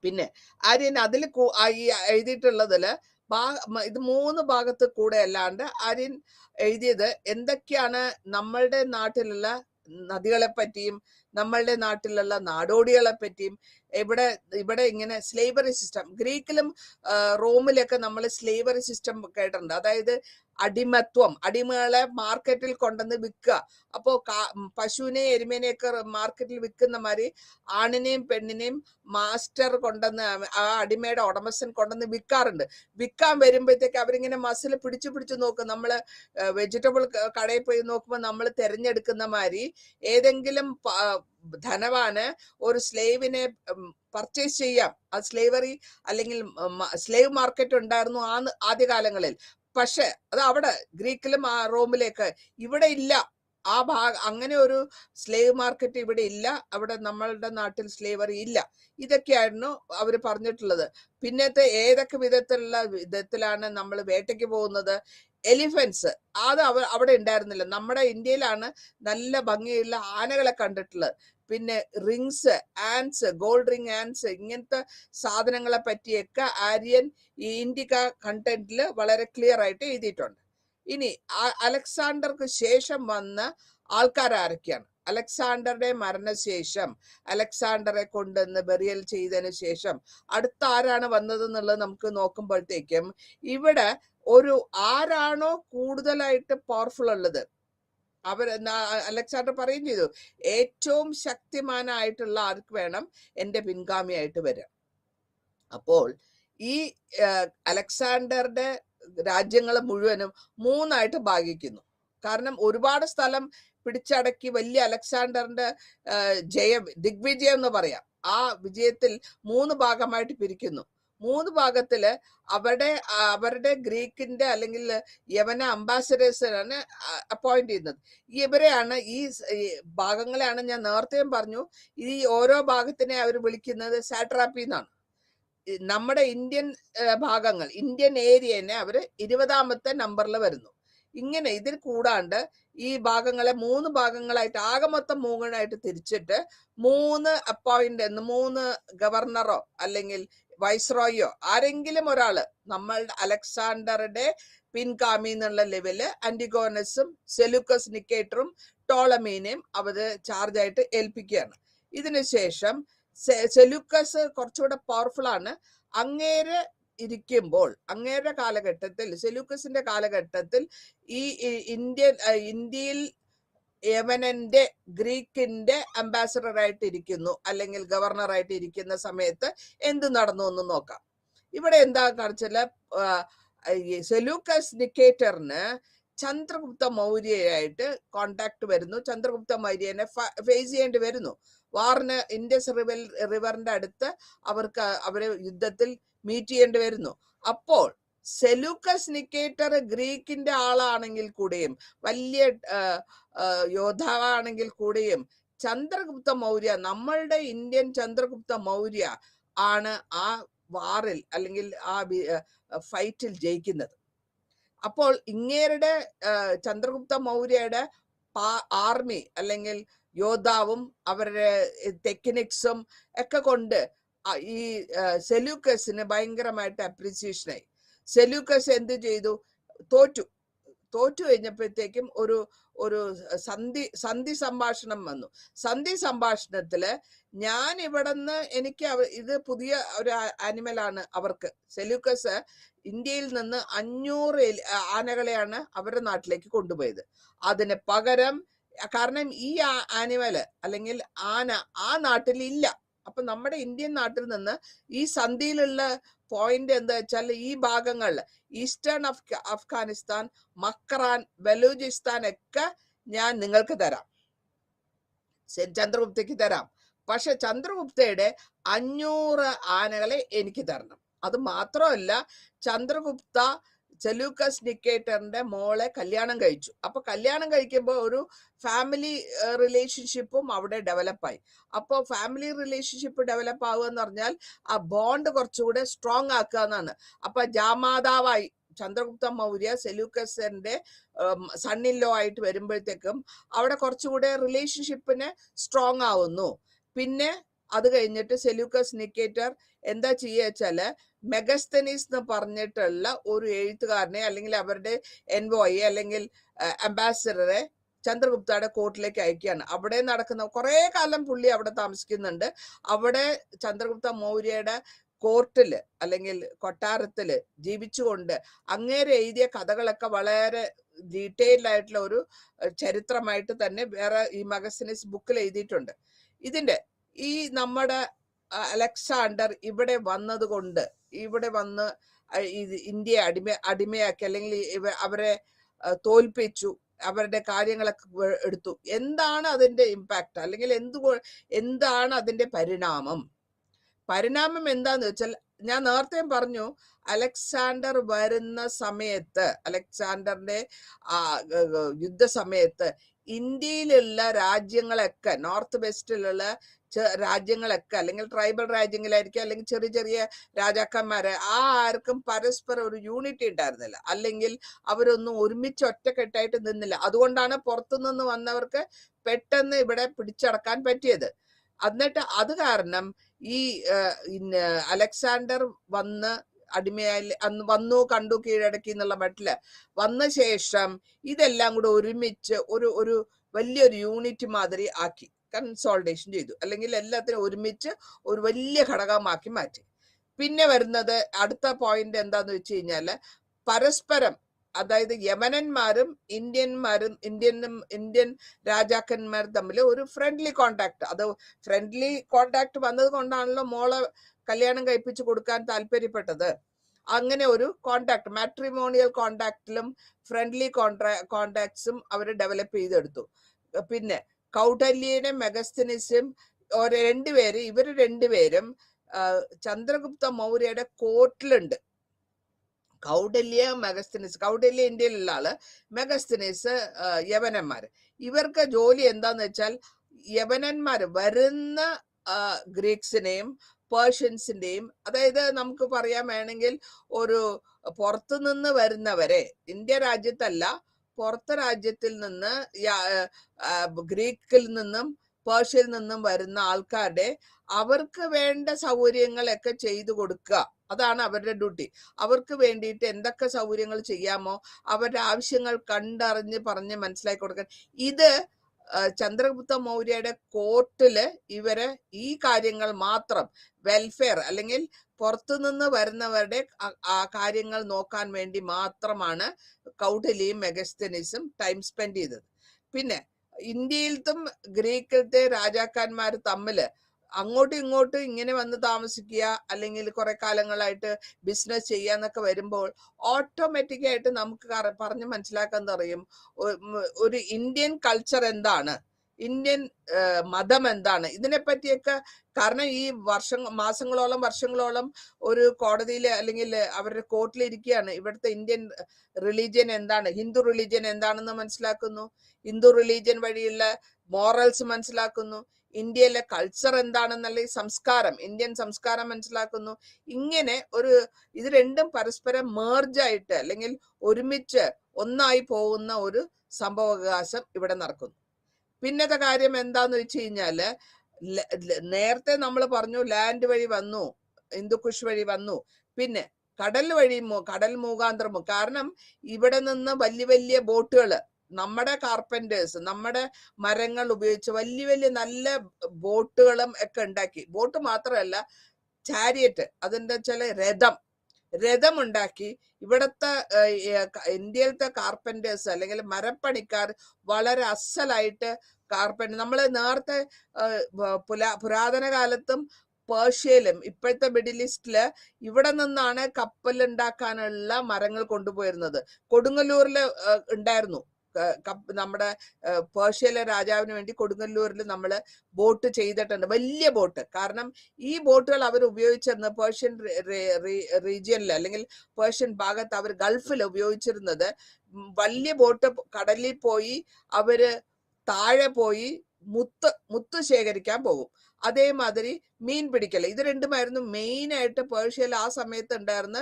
പിന്നെ ആര്യൻ അതിൽ എഴുതിയിട്ടുള്ളതില് ഇത് 3 ഭാഗത്ത് കൂടെ അല്ലാണ്ട് ആര്യൻ എഴുതിയത് എന്തൊക്കെയാണ് നമ്മളുടെ നാട്ടിലുള്ള നദികളെ പറ്റിയും നമ്മളുടെ നാട്ടിലുള്ള നാടോടികളെ പറ്റിയും ഇവിടെ ഇങ്ങനെ സ്ലേവറി സിസ്റ്റം, ഗ്രീക്കിലും റോമിലൊക്കെ നമ്മൾ സ്ലേവറി സിസ്റ്റം കേട്ടിട്ടുണ്ട്. അതായത് അടിമകളെ മാർക്കറ്റിൽ കൊണ്ടുവന്ന് വിൽക്കുക. അപ്പോ പശുവിനെയും എരുമേനെയൊക്കെ മാർക്കറ്റിൽ വിൽക്കുന്ന മാതിരി ആണിനെയും പെണ്ണിനെയും മാസ്റ്റർ കൊണ്ടുവന്ന് ആ അടിമയുടെ ഉടമസ്ഥൻ കൊണ്ടുവന്ന് വിൽക്കാറുണ്ട്. വിൽക്കാൻ വരുമ്പോഴത്തേക്ക് അവരിങ്ങനെ മസിൽ പിടിച്ചു നോക്കും. നമ്മള് വെജിറ്റബിൾ കടയിൽ പോയി നോക്കുമ്പോൾ നമ്മൾ തിരഞ്ഞെടുക്കുന്ന മാതിരി ഏതെങ്കിലും ധനവാന് ഒരു സ്ലേവിനെ പർച്ചേസ് ചെയ്യാം. ആ സ്ലേവറി അല്ലെങ്കിൽ സ്ലേവ് മാർക്കറ്റ് ഉണ്ടായിരുന്നു ആദ്യകാലങ്ങളിൽ. പക്ഷെ അത് അവിടെ ഗ്രീക്കിലും റോമിലേക്ക് ഇവിടെ ഇല്ല. അങ്ങനെ ഒരു സ്ലേവ് മാർക്കറ്റ് ഇവിടെ ഇല്ല. അവിടെ നമ്മളുടെ നാട്ടിൽ സ്ലേവറി ഇല്ല. ഇതൊക്കെയായിരുന്നു അവർ പറഞ്ഞിട്ടുള്ളത്. പിന്നത്തെ ഏതൊക്കെ വിധത്തിലാണ് നമ്മൾ വേട്ടയ്ക്ക് പോകുന്നത്? എലിഫൻസ് അത് അവിടെ ഉണ്ടായിരുന്നില്ല. നമ്മുടെ ഇന്ത്യയിലാണ് നല്ല ഭംഗിയുള്ള ആനകളെ കണ്ടിട്ടുള്ളത്. പിന്നെ rings, Ans, gold ring Ans, ഇങ്ങനത്തെ സാധനങ്ങളെ പറ്റിയൊക്കെ ആര്യൻ ഈ ഇൻഡിക കണ്ടന്റിൽ വളരെ ക്ലിയർ ആയിട്ട് എഴുതിയിട്ടുണ്ട്. ഇനി അലക്സാണ്ടർക്ക് ശേഷം വന്ന ആൾക്കാർ ആരൊക്കെയാണ്? അലക്സാണ്ടറുടെ മരണശേഷം അലക്സാണ്ടറെ കൊണ്ടുവന്ന് ബെറിയൽ ചെയ്തതിന് ശേഷം അടുത്ത ആരാണ് വന്നതെന്നുള്ളത് നമുക്ക് നോക്കുമ്പോഴത്തേക്കും ഇവിടെ ആരാണോ കൂടുതലായിട്ട് പവർഫുൾ ഉള്ളത് അലക്സാണ്ടർ പറയുകയും ചെയ്തു, ഏറ്റവും ശക്തിമാനായിട്ടുള്ള ആർക്ക് വേണം എന്റെ പിൻഗാമിയായിട്ട് വരിക. അപ്പോൾ ഈ അലക്സാണ്ടറുടെ രാജ്യങ്ങൾ മുഴുവനും 3ആയിട്ട് ഭാഗിക്കുന്നു. കാരണം ഒരുപാട് സ്ഥലം പിടിച്ചടക്കി വലിയ അലക്സാണ്ടറിന്റെ ദിഗ്വിജയം എന്ന് പറയാം. ആ വിജയത്തിൽ 3 ഭാഗമായിട്ട് പിരിക്കുന്നു. 3 ഭാഗത്തില് അവരുടെ ഗ്രീക്കിന്റെ അല്ലെങ്കിൽ യവന അംബാസഡേഴ്സിനാണ് അപ്പോയിന്റ് ചെയ്യുന്നത്. ഇവരെയാണ് ഈ ഭാഗങ്ങളെയാണ് ഞാൻ നേരത്തെയും പറഞ്ഞു, ഈ ഓരോ ഭാഗത്തിനെ അവർ വിളിക്കുന്നത് സാട്രാപ്പി എന്നാണ്. നമ്മുടെ ഇന്ത്യൻ ഭാഗങ്ങൾ, ഇന്ത്യൻ ഏരിയനെ അവര് 20ാമത്തെ നമ്പറിൽ വരുന്നു. ഇങ്ങനെ ഇതിൽ കൂടാണ്ട് ഈ ഭാഗങ്ങളെ 3 ഭാഗങ്ങളായിട്ട് ആകെ മൊത്തം 3ആയിട്ട് തിരിച്ചിട്ട് 3 അപ്പോയിന്റ് 3 ഗവർണറോ അല്ലെങ്കിൽ വൈസ്രോയോ ആരെങ്കിലും ഒരാള് നമ്മളുടെ അലക്സാണ്ടറുടെ പിൻഗാമി എന്നുള്ള ലെവല് ആന്റിഗോനസും സെലൂക്കസ് നിക്കേറ്ററും ടോളമീനെയും അവര് ചാർജായിട്ട് ഏൽപ്പിക്കുകയാണ്. ഇതിനുശേഷം സെലൂക്കസ് കുറച്ചുകൂടെ പവർഫുൾ ആണ്. അങ്ങേരെ ഇരിക്കുമ്പോൾ അങ്ങേരുടെ കാലഘട്ടത്തിൽ, സെലൂക്കസിന്റെ കാലഘട്ടത്തിൽ ഈ ഇന്ത്യയിൽ യമനന്റെ ഗ്രീക്കിന്റെ അംബാസഡർ ആയിട്ട് ഇരിക്കുന്നു, അല്ലെങ്കിൽ ഗവർണർ ആയിട്ട് ഇരിക്കുന്ന സമയത്ത് എന്ത് നടന്നു എന്ന് നോക്കാം. ഇവിടെ എന്താ കാണിച്ചാല് സെലൂക്കസ് നിക്കേറ്ററിന് ചന്ദ്രഗുപ്ത മൗര്യയായിട്ട് കോണ്ടാക്ട് വരുന്നു. ചന്ദ്രഗുപ്ത മൗര്യനെ ഫേസ് ചെയ്യേണ്ടി വരുന്നു. വാറിന് ഇൻഡസ് റിവറിന്റെ അടുത്ത് അവരെ യുദ്ധത്തിൽ മീറ്റ് ചെയ്യേണ്ടി വരുന്നു. അപ്പോൾ സെലൂക്കസ് നിക്കേറ്റർ ഗ്രീക്കിന്റെ ആളാണെങ്കിൽ കൂടെയും വലിയ യോദ്ധാവാണെങ്കിൽ കൂടെയും ചന്ദ്രഗുപ്ത മൗര്യ, നമ്മളുടെ ഇന്ത്യൻ ചന്ദ്രഗുപ്ത മൗര്യ ആണ് ആ വാറിൽ അല്ലെങ്കിൽ ആ ഫൈറ്റിൽ ജയിക്കുന്നത്. അപ്പോൾ ഇങ്ങേരുടെ ചന്ദ്രഗുപ്ത മൗര്യയുടെ ആർമി അല്ലെങ്കിൽ യോദ്ധാവും അവരുടെ ടെക്നിക്സും ഒക്കെ കൊണ്ട് ഈ സെലൂക്കസിന് ഭയങ്കരമായിട്ട് അപ്രീസിയേഷനായി. സെലൂക്കസ് എന്ത് ചെയ്തു? തോറ്റു കഴിഞ്ഞപ്പോഴത്തേക്കും ഒരു സന്ധി സംഭാഷണം വന്നു. സന്ധി സംഭാഷണത്തില് ഞാൻ ഇവിടുന്ന് എനിക്ക് ഇത് പുതിയ ഒരു ആനിമലാണ് അവർക്ക്. സെലൂക്കസ് ഇന്ത്യയിൽ നിന്ന് 500 ആനകളെയാണ് അവരുടെ നാട്ടിലേക്ക് കൊണ്ടുപോയത്. അതിന് പകരം, കാരണം ഈ ആനിമല് അല്ലെങ്കിൽ ആന ആ നാട്ടിൽ ഇല്ല. അപ്പൊ നമ്മുടെ ഇന്ത്യൻ നാട്ടിൽ നിന്ന് ഈ സന്ധിയിലുള്ള പോയിന്റ് എന്താ വെച്ചാൽ ഈ ഭാഗങ്ങളിൽ ഈസ്റ്റേൺ അഫ്ഗാനിസ്ഥാൻ, മക്രാൻ, ബലൂചിസ്ഥാൻ ഒക്കെ ഞാൻ നിങ്ങൾക്ക് തരാം, ചന്ദ്രഗുപ്തയ്ക്ക് തരാം. പക്ഷെ ചന്ദ്രഗുപ്തയുടെ 500 ആനകളെ എനിക്ക് തരണം. അത് മാത്രമല്ല, ചന്ദ്രഗുപ്ത സെലൂക്കസ് നിക്കേറ്ററിന്റെ മോളെ കല്യാണം കഴിച്ചു. അപ്പൊ കല്യാണം കഴിക്കുമ്പോൾ ഒരു ഫാമിലി റിലേഷൻഷിപ്പും അവിടെ ഡെവലപ്പായി. അപ്പോൾ ഫാമിലി റിലേഷൻഷിപ്പ് ഡെവലപ്പ് ആവുക എന്ന് പറഞ്ഞാൽ ആ ബോണ്ട് കുറച്ചുകൂടെ സ്ട്രോങ് ആക്കുക എന്നാണ്. അപ്പൊ ജാമാതാവായി ചന്ദ്രഗുപ്ത മൗര്യ സെലൂക്കസിന്റെ സണ്ണിൻ ലോ ആയിട്ട് വരുമ്പോഴത്തേക്കും അവിടെ കുറച്ചുകൂടെ റിലേഷൻഷിപ്പിന് സ്ട്രോങ് ആവുന്നു. പിന്നെ അത് കഴിഞ്ഞിട്ട് സെലൂക്കസ് നിക്കേറ്റർ എന്താ ചെയ്യുക വെച്ചാല് മെഗസ്തനീസ് എന്ന് പറഞ്ഞിട്ടുള്ള ഒരു എഴുത്തുകാരനെ അല്ലെങ്കിൽ അവരുടെ എൻവോയെ അല്ലെങ്കിൽ അംബാസഡറെ ചന്ദ്രഗുപ്തയുടെ കോർട്ടിലേക്ക് അയക്കുകയാണ്. അവിടെ നടക്കുന്ന കുറെ കാലം പുള്ളി അവിടെ താമസിക്കുന്നുണ്ട്. അവിടെ ചന്ദ്രഗുപ്ത മൗര്യയുടെ കോർട്ടില് അല്ലെങ്കിൽ കൊട്ടാരത്തില് ജീവിച്ചുകൊണ്ട് അങ്ങേരെ എഴുതിയ കഥകളൊക്കെ വളരെ ഡീറ്റെയിൽഡ് ആയിട്ടുള്ള ഒരു ചരിത്രമായിട്ട് തന്നെ വേറെ ഈ മഗസിനിസ് ബുക്കിൽ എഴുതിയിട്ടുണ്ട്. ഇതിന്റെ ഈ നമ്മുടെ അലക്സാണ്ടർ ഇവിടെ വന്നതുകൊണ്ട്, ഇവിടെ വന്ന് ഇന്ത്യയെ അടിമയാക്കി അല്ലെങ്കിൽ അവരെ തോൽപ്പിച്ചു, അവരുടെ കാര്യങ്ങളൊക്കെ എടുത്തു. എന്താണ് അതിന്റെ ഇമ്പാക്ട് അല്ലെങ്കിൽ എന്താണ് അതിന്റെ പരിണാമം എന്താന്ന് വെച്ചാൽ, ഞാൻ നേരത്തെ പറഞ്ഞു അലക്സാണ്ടർ വരുന്ന സമയത്ത്, അലക്സാണ്ടറിന്റെ യുദ്ധസമയത്ത് ഇന്ത്യയിലുള്ള രാജ്യങ്ങളൊക്കെ, നോർത്ത് വെസ്റ്റിലുള്ള രാജ്യങ്ങളൊക്കെ അല്ലെങ്കിൽ ട്രൈബൽ രാജ്യങ്ങളായിരിക്കും അല്ലെങ്കിൽ ചെറിയ ചെറിയ രാജാക്കന്മാര്, ആർക്കും പരസ്പരം ഒരു യൂണിറ്റി ഉണ്ടായിരുന്നില്ല, അല്ലെങ്കിൽ അവരൊന്നും ഒരുമിച്ച് ഒറ്റക്കെട്ടായിട്ട് നിന്നില്ല. അതുകൊണ്ടാണ് പുറത്തുനിന്ന് വന്നവർക്ക് പെട്ടെന്ന് ഇവിടെ പിടിച്ചടക്കാൻ പറ്റിയത്. എന്നിട്ട് അത് കാരണം ഈ അലക്സാണ്ടർ വന്ന് അടിമയായി വന്നു, കണ്ടു, കീഴടക്കി എന്നുള്ള മട്ടില് വന്ന ശേഷം ഇതെല്ലാം കൂടെ ഒരുമിച്ച് ഒരു വലിയൊരു യൂണിറ്റ് മാതിരി ആക്കി കൺസോൾട്ടേഷൻ ചെയ്തു, അല്ലെങ്കിൽ എല്ലാത്തിനും ഒരുമിച്ച് ഒരു വലിയ ഘടകമാക്കി മാറ്റി. പിന്നെ വരുന്നത് അടുത്ത പോയിന്റ് എന്താന്ന് വെച്ച് കഴിഞ്ഞാല് പരസ്പരം, അതായത് യമനന്മാരും ഇന്ത്യൻ രാജാക്കന്മാർ തമ്മിൽ ഒരു ഫ്രണ്ട്ലി കോണ്ടാക്ട്. അത് ഫ്രണ്ട്ലി കോണ്ടാക്ട് വന്നത് കൊണ്ടാണല്ലോ മോളെ കല്യാണം കഴിപ്പിച്ചു കൊടുക്കാൻ താല്പര്യപ്പെട്ടത്. അങ്ങനെ ഒരു കോണ്ടാക്ട്, മാട്രിമോണിയൽ കോണ്ടാക്റ്റിലും ഫ്രണ്ട്ലി കോണ്ടാക്ട്സും അവർ ഡെവലപ്പ് ചെയ്തെടുത്തു. പിന്നെ കൗടല്യനും മെഗസ്തനീസും ഇവര് രണ്ടുപേരും ചന്ദ്രഗുപ്ത മൗര്യയുടെ കോർട്ടിലുണ്ട്. കൗടല്യ ഇന്ത്യയിലുള്ള ആള്, മെഗസ്തനീസ് യവനന്മാര്. ഇവർക്ക് ജോലി എന്താന്ന് വെച്ചാൽ യവനന്മാര് വരുന്ന ഗ്രീക്സിനെയും പേർഷ്യൻസിന്റെയും, അതായത് നമുക്ക് പറയാൻ വേണമെങ്കിൽ ഒരു പുറത്തുനിന്ന് വരുന്നവരെ, ഇന്ത്യ രാജ്യത്തല്ല പുറത്തെ രാജ്യത്തിൽ നിന്ന്, ഗ്രീക്കിൽ നിന്നും പേർഷ്യയിൽ നിന്നും വരുന്ന ആൾക്കാരുടെ അവർക്ക് വേണ്ട സൗകര്യങ്ങളൊക്കെ ചെയ്തു കൊടുക്കുക. അതാണ് അവരുടെ ഡ്യൂട്ടി. അവർക്ക് വേണ്ടിയിട്ട് എന്തൊക്കെ സൗകര്യങ്ങൾ ചെയ്യാമോ അവരുടെ ആവശ്യങ്ങൾ കണ്ടറിഞ്ഞ് പറഞ്ഞ് മനസ്സിലാക്കി കൊടുക്കാൻ. ഇത് ചന്ദ്രഗുപ്ത മൗര്യയുടെ കോർട്ടില് ഇവര് ഈ കാര്യങ്ങൾ മാത്രം, വെൽഫെയർ അല്ലെങ്കിൽ പുറത്തുനിന്ന് വരുന്നവരുടെ ആ കാര്യങ്ങൾ നോക്കാൻ വേണ്ടി മാത്രമാണ് കൗടല്യയും മെഗസ്തനീസും ടൈം സ്പെൻഡ് ചെയ്തത്. പിന്നെ ഇന്ത്യയിലത്തും ഗ്രീക്കിലത്തെ രാജാക്കന്മാർ തമ്മില് അങ്ങോട്ടും ഇങ്ങോട്ടും ഇങ്ങനെ വന്ന് താമസിക്കുക അല്ലെങ്കിൽ കുറെ കാലങ്ങളായിട്ട് ബിസിനസ് ചെയ്യാന്നൊക്കെ വരുമ്പോൾ ഓട്ടോമാറ്റിക് ആയിട്ട് നമുക്ക് പറഞ്ഞ് മനസ്സിലാക്കാൻ അറിയും ഒരു ഇന്ത്യൻ കൾച്ചർ എന്താണ്, ഇന്ത്യൻ മതം എന്താണ്, ഇതിനെപ്പറ്റിയൊക്കെ. കാരണം ഈ മാസങ്ങളോളം വർഷങ്ങളോളം ഒരു കോടതിയിൽ അല്ലെങ്കിൽ അവരുടെ കോർട്ടിൽ ഇരിക്കുകയാണ്. ഇവിടുത്തെ ഇന്ത്യൻ റിലീജിയൻ എന്താണ്, ഹിന്ദു റിലീജിയൻ എന്താണെന്ന് മനസ്സിലാക്കുന്നു, ഹിന്ദു റിലീജിയൻ വഴിയുള്ള മോറൽസ് മനസ്സിലാക്കുന്നു, ഇന്ത്യയിലെ കൾച്ചർ എന്താണെന്നുള്ള ഈ സംസ്കാരം, ഇന്ത്യൻ സംസ്കാരം മനസ്സിലാക്കുന്നു. ഇങ്ങനെ ഇത് രണ്ടും പരസ്പരം മേർജായിട്ട് അല്ലെങ്കിൽ ഒരുമിച്ച് ഒന്നായി പോകുന്ന ഒരു സംഭവവികാസം ഇവിടെ നടക്കുന്നു. പിന്നത്തെ കാര്യം എന്താന്ന് വെച്ച് കഴിഞ്ഞാല്, നേരത്തെ നമ്മൾ പറഞ്ഞു ലാൻഡ് വഴി വന്നു, ഹിന്ദുക്കുഷ് വഴി വന്നു, പിന്നെ കടൽ വഴി കടൽ മുഖാന്തരമോ. കാരണം ഇവിടെ നിന്ന് വലിയ വലിയ ബോട്ടുകൾ, നമ്മുടെ കാർപ്പൻറ്റേഴ്സ് നമ്മുടെ മരങ്ങൾ ഉപയോഗിച്ച് വലിയ വലിയ നല്ല ബോട്ടുകളും ഒക്കെ ഉണ്ടാക്കി. ബോട്ട് മാത്രമല്ല, ചാരിയറ്റ്, അതിൻ്റെ ചില രഥം ഉണ്ടാക്കി. ഇവിടുത്തെ ഇന്ത്യയിലത്തെ കാർപ്പൻറ്റേഴ്സ് അല്ലെങ്കിൽ മരപ്പണിക്കാർ വളരെ അസലായിട്ട് നമ്മൾ നേരത്തെ പുരാതന കാലത്തും പേർഷ്യയിലും ഇപ്പോഴത്തെ മിഡിൽ ഈസ്റ്റില് ഇവിടെ നിന്നാണ് കപ്പൽ ഉണ്ടാക്കാനുള്ള മരങ്ങൾ കൊണ്ടുപോയിരുന്നത്. കൊടുങ്ങല്ലൂരിൽ ഉണ്ടായിരുന്നു. നമ്മുടെ പേർഷ്യയിലെ രാജാവിന് വേണ്ടി കൊടുങ്ങല്ലൂരിൽ നമ്മൾ ബോട്ട് ചെയ്തിട്ടുണ്ട്, വലിയ ബോട്ട്. കാരണം ഈ ബോട്ടുകൾ അവർ ഉപയോഗിച്ചിരുന്നത് പേർഷ്യൻ റീജിയനിൽ അല്ലെങ്കിൽ പേർഷ്യൻ ഭാഗത്ത്, അവർ ഗൾഫിൽ ഉപയോഗിച്ചിരുന്നത് വലിയ ബോട്ട്. കടലിൽ പോയി അവര് താഴെ പോയി മുത്ത് ശേഖരിക്കാൻ പോകും. അതേമാതിരി മീൻ പിടിക്കൽ, ഇത് രണ്ടുമായിരുന്നു മെയിനായിട്ട് പേർഷ്യയിൽ ആ സമയത്ത് ഉണ്ടായിരുന്ന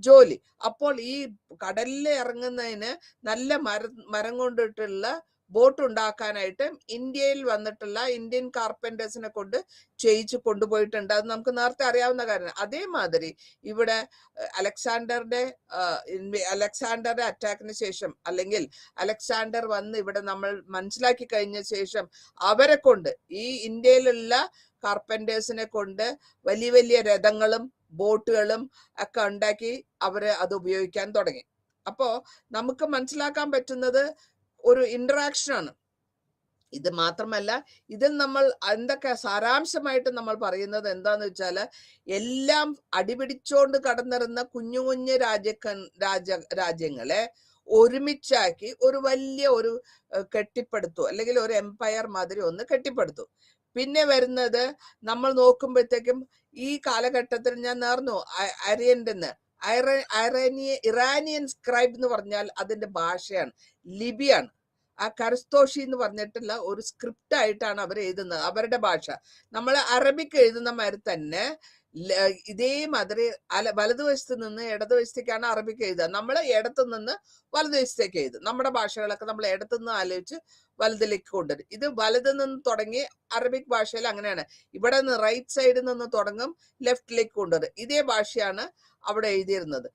ജോലി. അപ്പോൾ ഈ കടലിൽ ഇറങ്ങുന്നതിന് നല്ല മരം കൊണ്ടിട്ടുള്ള ബോട്ട് ഉണ്ടാക്കാനായിട്ട് ഇന്ത്യയിൽ വന്നിട്ടുള്ള ഇന്ത്യൻ കാർപ്പൻറ്റേഴ്സിനെ കൊണ്ട് ചെയ്യിച്ചു കൊണ്ടുപോയിട്ടുണ്ട്. അത് നമുക്ക് നേരത്തെ അറിയാവുന്ന കാര്യമാണ്. അതേമാതിരി ഇവിടെ അലക്സാണ്ടറുടെ അറ്റാക്കിന് ശേഷം അല്ലെങ്കിൽ അലക്സാണ്ടർ വന്ന് ഇവിടെ നമ്മൾ മനസ്സിലാക്കി കഴിഞ്ഞ ശേഷം അവരെ കൊണ്ട്, ഈ ഇന്ത്യയിലുള്ള കാർപ്പൻറ്റേഴ്സിനെ കൊണ്ട് വലിയ വലിയ രഥങ്ങളും ബോട്ടുകളും ഒക്കെ ഉണ്ടാക്കി അവര് അത് ഉപയോഗിക്കാൻ തുടങ്ങി. അപ്പോ നമുക്ക് മനസ്സിലാക്കാൻ പറ്റുന്നത് ഒരു ഇന്ററാക്ഷൻ ആണ്. ഇത് മാത്രമല്ല, ഇതിൽ നമ്മൾ എന്തൊക്കെ സാരാംശമായിട്ട് നമ്മൾ പറയുന്നത് എന്താന്ന് വെച്ചാല്, എല്ലാം അടിപിടിച്ചോണ്ട് കടന്നിരുന്ന കുഞ്ഞു കുഞ്ഞു രാജ്യങ്ങളെ ഒരുമിച്ചാക്കി ഒരു വലിയ ഒരു കെട്ടിപ്പടുത്തു, അല്ലെങ്കിൽ ഒരു എംപയർ മാതിരി ഒന്ന് കെട്ടിപ്പടുത്തു. പിന്നെ വരുന്നത് നമ്മൾ നോക്കുമ്പോഴത്തേക്കും ഈ കാലഘട്ടത്തിൽ ഞാൻ നേർന്നു അരിയന്റെന്ന് ഇറാനിയൻ സ്ക്രൈബ് എന്ന് പറഞ്ഞാൽ അതിന്റെ ഭാഷയാണ്, ലിപിയാണ്. ആ കരസ്തോഷി എന്ന് പറഞ്ഞിട്ടുള്ള ഒരു സ്ക്രിപ്റ്റ് ആയിട്ടാണ് അവർ എഴുതുന്നത്, അവരുടെ ഭാഷ. നമ്മൾ അറബിക്ക് എഴുതുന്ന മാതിരി തന്നെ ഇതേമാതിരി വലതുവശത്ത് നിന്ന് ഇടതുവശത്തേക്കാണ് അറബിക്ക് എഴുതുക. നമ്മൾ ഇടത്തു നിന്ന് വലതുവശത്തേക്ക് എഴുതും. നമ്മുടെ ഭാഷകളൊക്കെ നമ്മൾ ഇടത്തു നിന്ന് ആലോചിച്ച് വലതിലേക്ക് കൊണ്ടുവരും. ഇത് വലത് നിന്ന് തുടങ്ങി അറബിക് ഭാഷയിൽ അങ്ങനെയാണ്. ഇവിടെ നിന്ന് റൈറ്റ് സൈഡിൽ നിന്ന് തുടങ്ങും, ലെഫ്റ്റിലേക്ക് കൊണ്ടുവരും. ഇതേ ഭാഷയാണ് അവിടെ എഴുതിയിരുന്നത്.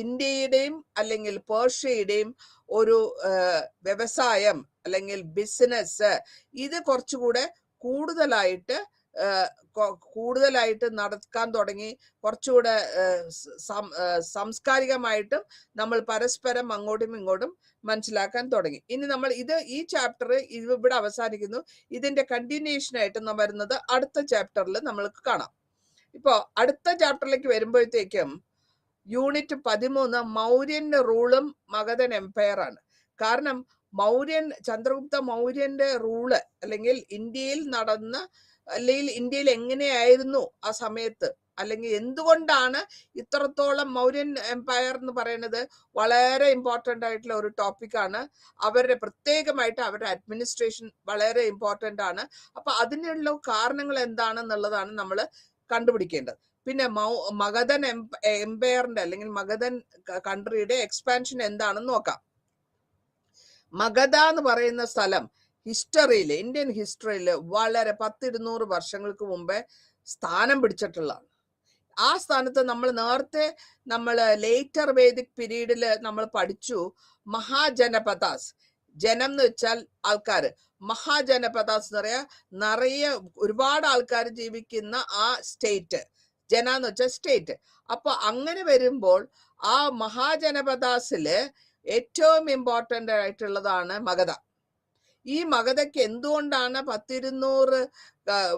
ഇന്ത്യയുടെയും അല്ലെങ്കിൽ പേർഷ്യയുടെയും ഒരു വ്യവസായം അല്ലെങ്കിൽ ബിസിനസ്, ഇത് കുറച്ചുകൂടെ കൂടുതലായിട്ട് നടക്കാൻ തുടങ്ങി. കുറച്ചുകൂടെ സാംസ്കാരികമായിട്ടും നമ്മൾ പരസ്പരം അങ്ങോട്ടും ഇങ്ങോട്ടും മനസ്സിലാക്കാൻ തുടങ്ങി. ഇനി നമ്മൾ ഈ ചാപ്റ്റർ ഇവിടെ അവസാനിക്കുന്നു. ഇതിന്റെ കണ്ടിന്യൂഷൻ ആയിട്ട് നമ്മൾ വരുന്നത് അടുത്ത ചാപ്റ്ററിൽ നമ്മൾക്ക് കാണാം. ഇപ്പോ അടുത്ത ചാപ്റ്ററിലേക്ക് വരുമ്പോഴത്തേക്കും യൂണിറ്റ് 13 മൗര്യൻ റൂളും മഗധൻ എംപയർ ആണ്. കാരണം ചന്ദ്രഗുപ്ത മൗര്യന്റെ റൂള് അല്ലെങ്കിൽ ഇന്ത്യയിൽ എങ്ങനെയായിരുന്നു ആ സമയത്ത്, അല്ലെങ്കിൽ എന്തുകൊണ്ടാണ് ഇത്രത്തോളം മൗര്യൻ എംപയർ എന്ന് പറയുന്നത് വളരെ ഇമ്പോർട്ടൻ്റ് ആയിട്ടുള്ള ഒരു ടോപ്പിക്കാണ്. പ്രത്യേകമായിട്ട് അവരുടെ അഡ്മിനിസ്ട്രേഷൻ വളരെ ഇമ്പോർട്ടൻ്റ് ആണ്. അപ്പൊ അതിനുള്ള കാരണങ്ങൾ എന്താണെന്നുള്ളതാണ് നമ്മൾ കണ്ടുപിടിക്കേണ്ടത്. പിന്നെ മഗധൻ എംപയറിന്റെ അല്ലെങ്കിൽ മഗധൻ കൺട്രിയുടെ എക്സ്പാൻഷൻ എന്താണെന്ന് നോക്കാം. മഗധ എന്ന് പറയുന്ന സ്ഥലം ഇന്ത്യൻ ഹിസ്റ്ററിയിൽ വളരെ 100-200 വർഷങ്ങൾക്ക് മുമ്പേ സ്ഥാനം പിടിച്ചിട്ടുള്ളതാണ്. ആ സ്ഥാനത്ത് നമ്മൾ ലേറ്റർ വേദിക് പീരീഡിൽ നമ്മൾ പഠിച്ചു മഹാജനപദാസ്. ജനം എന്ന് വെച്ചാൽ ആൾക്കാര്, മഹാജനപദാസ് എന്ന് പറയാ നിറയെ ഒരുപാട് ആൾക്കാർ ജീവിക്കുന്ന ആ സ്റ്റേറ്റ്. ജന എന്ന് വെച്ചാൽ സ്റ്റേറ്റ്. അപ്പൊ അങ്ങനെ വരുമ്പോൾ ആ മഹാജനപദാസില് ഏറ്റവും ഇമ്പോർട്ടൻ്റ് ആയിട്ടുള്ളതാണ് മഗധ. ഈ മഗധയ്ക്ക് എന്തുകൊണ്ടാണ് 100-200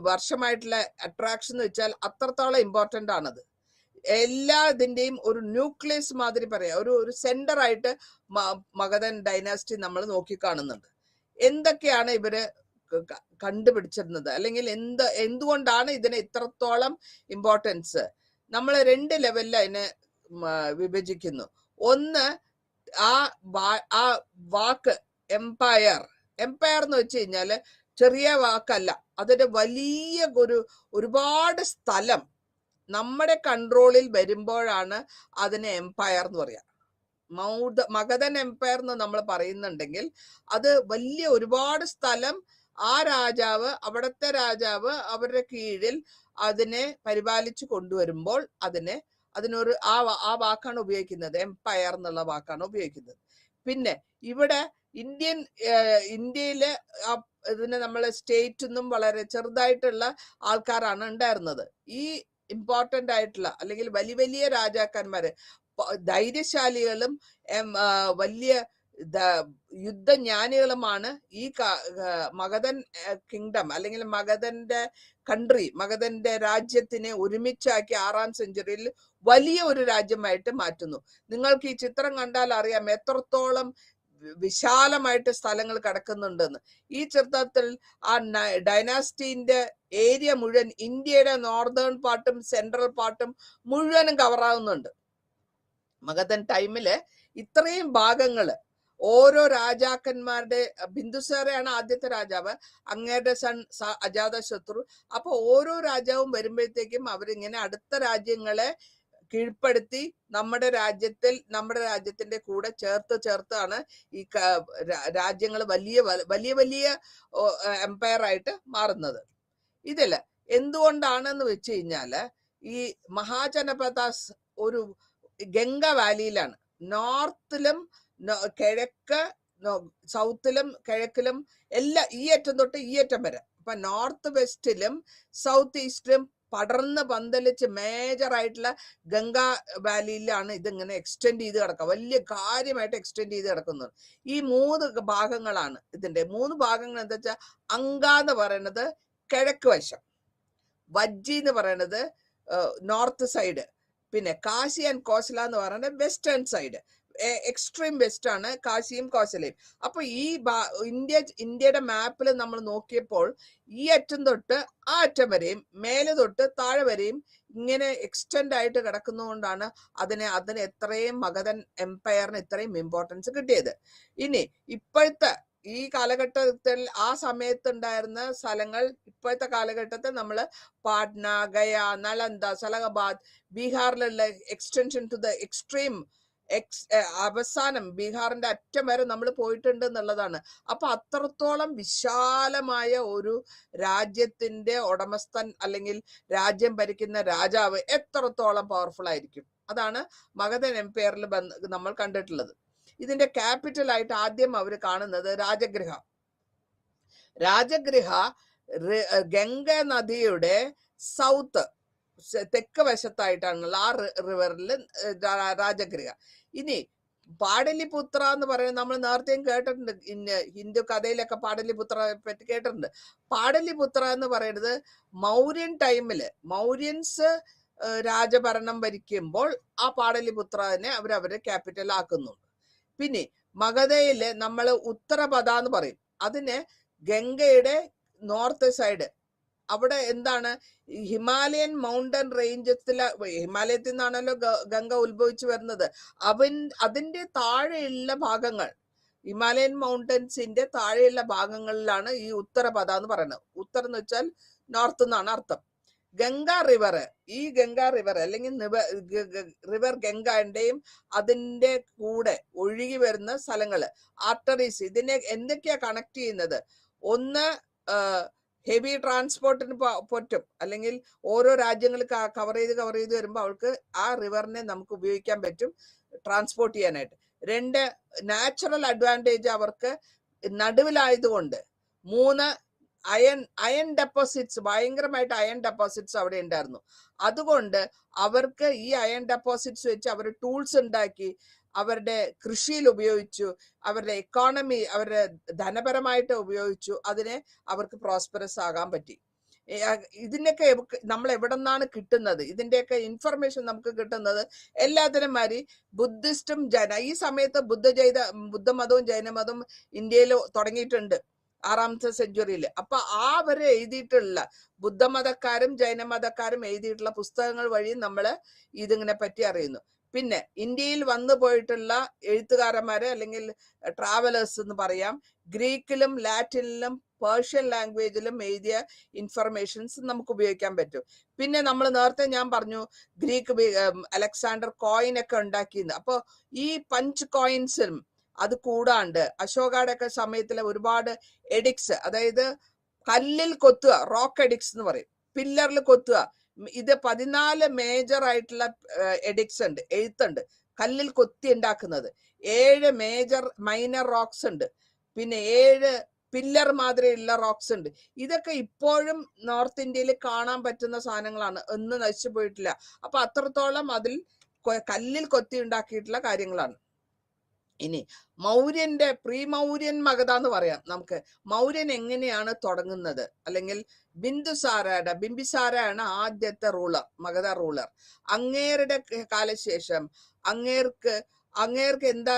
വർഷമായിട്ടുള്ള അട്രാക്ഷൻ എന്ന് വെച്ചാൽ അത്രത്തോളം ഇമ്പോർട്ടന്റ് ആണത്. എല്ലാ ഇതിന്റെയും ഒരു ന്യൂക്ലിയസ് മാതിരി പറയാം, ഒരു സെന്റർ ആയിട്ട് മഗധൻ ഡൈനാസ്റ്റി നമ്മൾ നോക്കിക്കാണുന്നുണ്ട്. എന്തൊക്കെയാണ് ഇവര് കണ്ടുപിടിച്ചിരുന്നത്, അല്ലെങ്കിൽ എന്തുകൊണ്ടാണ് ഇതിന് ഇത്രത്തോളം ഇമ്പോർട്ടൻസ്? നമ്മൾ 2 ലെവലിൽ അതിനെ വിഭജിക്കുന്നു. ഒന്ന്, ആ വാക്ക് എംപയർ എന്ന് വെച്ച് കഴിഞ്ഞാല് ചെറിയ വാക്കല്ല, അതിന്റെ വലിയ ഒരുപാട് സ്ഥലം നമ്മുടെ കൺട്രോളിൽ വരുമ്പോഴാണ് അതിനെ എംപയർ എന്ന് പറയാം. മഗധൻ എംപയർ എന്ന് നമ്മൾ പറയുന്നുണ്ടെങ്കിൽ അത് വലിയ ഒരുപാട് സ്ഥലം, ആ രാജാവ്, അവിടുത്തെ രാജാവ് അവരുടെ കീഴിൽ അതിനെ പരിപാലിച്ചു കൊണ്ടുവരുമ്പോൾ അതിനൊരു ആ വാക്കാണ് ഉപയോഗിക്കുന്നത്, എംപയർ എന്നുള്ള വാക്കാണ് ഉപയോഗിക്കുന്നത്. പിന്നെ ഇവിടെ ഇന്ത്യയിലെ ഇതിന് നമ്മളെ സ്റ്റേറ്റ് ഒന്നും വളരെ ചെറുതായിട്ടുള്ള ആൾക്കാരാണ് ഉണ്ടായിരുന്നത്. ഈ ഇമ്പോർട്ടന്റ് ആയിട്ടുള്ള അല്ലെങ്കിൽ വലിയ വലിയ രാജാക്കന്മാര്, ധൈര്യശാലികളും വലിയ യുദ്ധജ്ഞാനികളുമാണ് ഈ മഗധൻ കിങ്ഡം അല്ലെങ്കിൽ മഗധന്റെ കൺട്രി, മഗധന്റെ രാജ്യത്തിനെ ഒരുമിച്ചാക്കി 6ാം സെഞ്ചുറിയിൽ വലിയ ഒരു രാജ്യമായിട്ട് മാറ്റുന്നു. നിങ്ങൾക്ക് ഈ ചിത്രം കണ്ടാൽ അറിയാം എത്രത്തോളം വിശാലമായിട്ട് സ്ഥലങ്ങൾ കിടക്കുന്നുണ്ടെന്ന്. ഈ ചിത്രത്തിൽ ആ ഡൈനാസ്റ്റിന്റെ ഏരിയ മുഴുവൻ, ഇന്ത്യയുടെ നോർത്തേൺ പാർട്ടും സെൻട്രൽ പാർട്ടും മുഴുവനും കവറാവുന്നുണ്ട്. മഗധൻ ടൈമില് ഇത്രയും ഭാഗങ്ങള് ഓരോ രാജാക്കന്മാരുടെ, ബിന്ദുസാരയാണ് ആദ്യത്തെ രാജാവ്, അങ്ങയുടെ സൺ അജാതശത്രു. അപ്പൊ ഓരോ രാജാവും വരുമ്പോഴത്തേക്കും അവരിങ്ങനെ അടുത്ത രാജ്യങ്ങളെ കീഴ്പ്പെടുത്തി നമ്മുടെ രാജ്യത്തിന്റെ കൂടെ ചേർത്താണ് ഈ രാജ്യങ്ങൾ വലിയ എംപയർ ആയിട്ട് മാറുന്നത്. ഇതില് എന്തുകൊണ്ടാണെന്ന് വെച്ച് കഴിഞ്ഞാല് ഈ മഹാജനപദാസ് ഒരു ഗംഗ വാലിയിലാണ്. നോർത്തിലും കിഴക്ക്, സൗത്തിലും കിഴക്കിലും എല്ലാം, ഈ അറ്റം തൊട്ട് ഈ അറ്റം വരെ. അപ്പൊ നോർത്ത് വെസ്റ്റിലും സൗത്ത് ഈസ്റ്റിലും പടർന്ന് പന്തലിച്ച് മേജർ ആയിട്ടുള്ള ഗംഗാ വാലിയിലാണ് ഇതിങ്ങനെ എക്സ്റ്റെൻഡ് ചെയ്ത് കിടക്കുക, വലിയ കാര്യമായിട്ട് എക്സ്റ്റെൻഡ് ചെയ്ത് കിടക്കുന്നത്. ഈ 3 ഭാഗങ്ങളാണ് ഇതിന്റെ. 3 ഭാഗങ്ങൾ എന്താ വെച്ചാൽ, അങ്ക എന്ന് പറയുന്നത് കിഴക്ക് വശം, വജ്ജി എന്ന് പറയുന്നത് നോർത്ത് സൈഡ്, പിന്നെ കാശി ആൻഡ് കോസല എന്ന് പറയുന്നത് വെസ്റ്റേൺ സൈഡ്. എക്സ്ട്രീം വെസ്റ്റ് ആണ് കാശിയും കോസലയും. അപ്പൊ ഈ ഇന്ത്യയുടെ മാപ്പിൽ നമ്മൾ നോക്കിയപ്പോൾ ഈ അറ്റം തൊട്ട് ആ അറ്റം വരെയും മേലെ തൊട്ട് താഴെ വരെയും ഇങ്ങനെ എക്സ്റ്റെൻഡ് ആയിട്ട് കിടക്കുന്നതുകൊണ്ടാണ് അതിന് എത്രയും മഗധൻ എംപയറിന് ഇത്രയും ഇമ്പോർട്ടൻസ് കിട്ടിയത്. ഇനി ഇപ്പോഴത്തെ ഈ കാലഘട്ടത്തിൽ ആ സമയത്ത് ഉണ്ടായിരുന്ന സ്ഥലങ്ങൾ ഇപ്പോഴത്തെ കാലഘട്ടത്തിൽ നമ്മൾ പാട്ന, ഗയ, നളന്ദ, സലഹബാദ്, ബീഹാറിലുള്ള എക്സ്റ്റൻഷൻ ടു ദ എക്സ്ട്രീം അവസാനം ബീഹാറിന്റെ അറ്റം വരെ നമ്മൾ പോയിട്ടുണ്ട് എന്നുള്ളതാണ്. അപ്പൊ അത്രത്തോളം വിശാലമായ ഒരു രാജ്യത്തിന്റെ ഉടമസ്ഥൻ അല്ലെങ്കിൽ രാജ്യം ഭരിക്കുന്ന രാജാവ് എത്രത്തോളം പവർഫുൾ ആയിരിക്കും. അതാണ് മഗധൻ എംപയറിൽ നമ്മൾ കണ്ടിട്ടുള്ളത്. ഇതിന്റെ ക്യാപിറ്റൽ ആയിട്ട് ആദ്യം അവർ കാണുന്നത് രാജഗൃഹ ഗംഗ നദിയുടെ സൗത്ത് തെക്ക് വശത്തായിട്ടാണുള്ള ആ റിവറിൽ രാജഗൃഹ. ഇനി പാടലിപുത്ര എന്ന് പറയുന്നത് നമ്മൾ നേരത്തെയും കേട്ടിട്ടുണ്ട്, ഹിന്ദു കഥയിലൊക്കെ പാടലിപുത്രയെ പറ്റി കേട്ടിട്ടുണ്ട്. പാടലിപുത്ര എന്ന് പറയുന്നത് മൗര്യൻ ടൈമില് മൗര്യൻസ് രാജഭരണം ഭരിക്കുമ്പോൾ ആ പാടലിപുത്രനെ അവരവരെ ക്യാപിറ്റൽ ആക്കുന്നുണ്ട്. പിന്നെ മഗധയില് നമ്മൾ ഉത്തരപദ എന്ന് പറയും, അതിന് ഗംഗയുടെ നോർത്ത് സൈഡ്. അവിടെ എന്താണ്, ഹിമാലയൻ മൗണ്ടൻ റേഞ്ചസിലെ, ഹിമാലയത്തിൽ നിന്നാണല്ലോ ഗംഗ ഉത്ഭവിച്ചു വരുന്നത്. അതിന്റെ താഴെയുള്ള ഭാഗങ്ങൾ, ഹിമാലയൻ മൗണ്ടൻസിന്റെ താഴെയുള്ള ഭാഗങ്ങളിലാണ് ഈ ഉത്തരപദ എന്ന് പറയുന്നത്. ഉത്തരം എന്ന് വെച്ചാൽ നോർത്ത് എന്നാണ് അർത്ഥം. ഗംഗ റിവർ, ഈ ഗംഗ റിവർ അല്ലെങ്കിൽ റിവർ ഗംഗയുടെയും അതിന്റെ കൂടെ ഒഴുകി വരുന്ന സ്ഥലങ്ങള്, ആർട്ടറീസ്, ഇതിനെ എന്തൊക്കെയാ കണക്ട് ചെയ്യുന്നത്? ഒന്ന്, ഹെവി ട്രാൻസ്പോർട്ടിന് പറ്റും, അല്ലെങ്കിൽ ഓരോ രാജ്യങ്ങൾ കവർ ചെയ്ത് വരുമ്പോൾ അവർക്ക് ആ റിവറിനെ നമുക്ക് ഉപയോഗിക്കാൻ പറ്റും ട്രാൻസ്പോർട്ട് ചെയ്യാനായിട്ട്. 2, നാച്ചുറൽ അഡ്വാൻറ്റേജ് അവർക്ക് നടുവിലായതുകൊണ്ട്. 3, അയൺ ഡെപ്പോസിറ്റ്സ്, ഭയങ്കരമായിട്ട് അയൺ ഡെപ്പോസിറ്റ്സ് അവിടെ ഉണ്ടായിരുന്നു. അതുകൊണ്ട് അവർക്ക് ഈ അയൺ ഡെപ്പോസിറ്റ്സ് വെച്ച് അവർ ടൂൾസ് ഉണ്ടാക്കി അവരുടെ കൃഷിയിൽ ഉപയോഗിച്ചു, അവരുടെ എക്കോണമി, അവരുടെ ധനപരമായിട്ട് ഉപയോഗിച്ചു, അതിനെ അവർക്ക് പ്രോസ്പെറസ് ആകാൻ പറ്റി. ഇതിനൊക്കെ നമ്മൾ എവിടെ നിന്നാണ് കിട്ടുന്നത്? ഇതിന്റെയൊക്കെ ഇൻഫർമേഷൻ നമുക്ക് കിട്ടുന്നത് എല്ലാത്തിനും മാതിരി ബുദ്ധിസ്റ്റും ഈ സമയത്ത് ബുദ്ധമതവും ജൈനമതവും ഇന്ത്യയിൽ തുടങ്ങിയിട്ടുണ്ട് 6ാമത്തെ സെഞ്ചുറിയിൽ. അപ്പൊ അവര് എഴുതിയിട്ടുള്ള ബുദ്ധമതക്കാരും ജൈനമതക്കാരും എഴുതിയിട്ടുള്ള പുസ്തകങ്ങൾ വഴി നമ്മള് ഇതിങ്ങനെ പറ്റി അറിയുന്നു. പിന്നെ ഇന്ത്യയിൽ വന്നു പോയിട്ടുള്ള എഴുത്തുകാരന്മാരെ അല്ലെങ്കിൽ ട്രാവലേഴ്സ് എന്ന് പറയാം, ഗ്രീക്കിലും ലാറ്റിനിലും പേർഷ്യൻ ലാംഗ്വേജിലും എഴുതിയ ഇൻഫർമേഷൻസ് നമുക്ക് ഉപയോഗിക്കാൻ പറ്റും. പിന്നെ നമ്മൾ നേരത്തെ ഞാൻ പറഞ്ഞു അലക്സാണ്ടർ കോയിൻ ഒക്കെ ഉണ്ടാക്കിയെന്ന്. അപ്പോൾ ഈ പഞ്ച് കോയിൻസും അത് കൂടാണ്ട് അശോകയുടെ ഒക്കെ സമയത്തിലെ ഒരുപാട് എഡിക്സ്, അതായത് കല്ലിൽ കൊത്തുക, റോക്ക് എഡിക്സ് എന്ന് പറയും, പില്ലറിൽ കൊത്തുക, ഇത് 14 മേജർ ആയിട്ടുള്ള എഡിക്സ് ഉണ്ട്, എഴുത്തുണ്ട് കല്ലിൽ കൊത്തി ഉണ്ടാക്കുന്നത്. 7 മൈനർ റോക്സ് ഉണ്ട്, പിന്നെ 7 പില്ലർ മാതിരിയുള്ള റോക്സ് ഉണ്ട്. ഇതൊക്കെ ഇപ്പോഴും നോർത്ത് ഇന്ത്യയിൽ കാണാൻ പറ്റുന്ന സാധനങ്ങളാണ്, ഒന്നും നശിച്ചു പോയിട്ടില്ല. അപ്പൊ അത്രത്തോളം അതിൽ കല്ലിൽ കൊത്തി ഉണ്ടാക്കിയിട്ടുള്ള കാര്യങ്ങളാണ്. ഇനി പ്രീ മൗര്യൻ മഗധ എന്ന് പറയാം നമുക്ക്. മൗര്യൻ എങ്ങനെയാണ് തുടങ്ങുന്നത്? അല്ലെങ്കിൽ ബിംബിസാരയാണ് ആദ്യത്തെ റൂളർ, മഗധ റൂളർ. അങ്ങേരുടെ കാലശേഷം അങ്ങേർക്ക് എന്താ,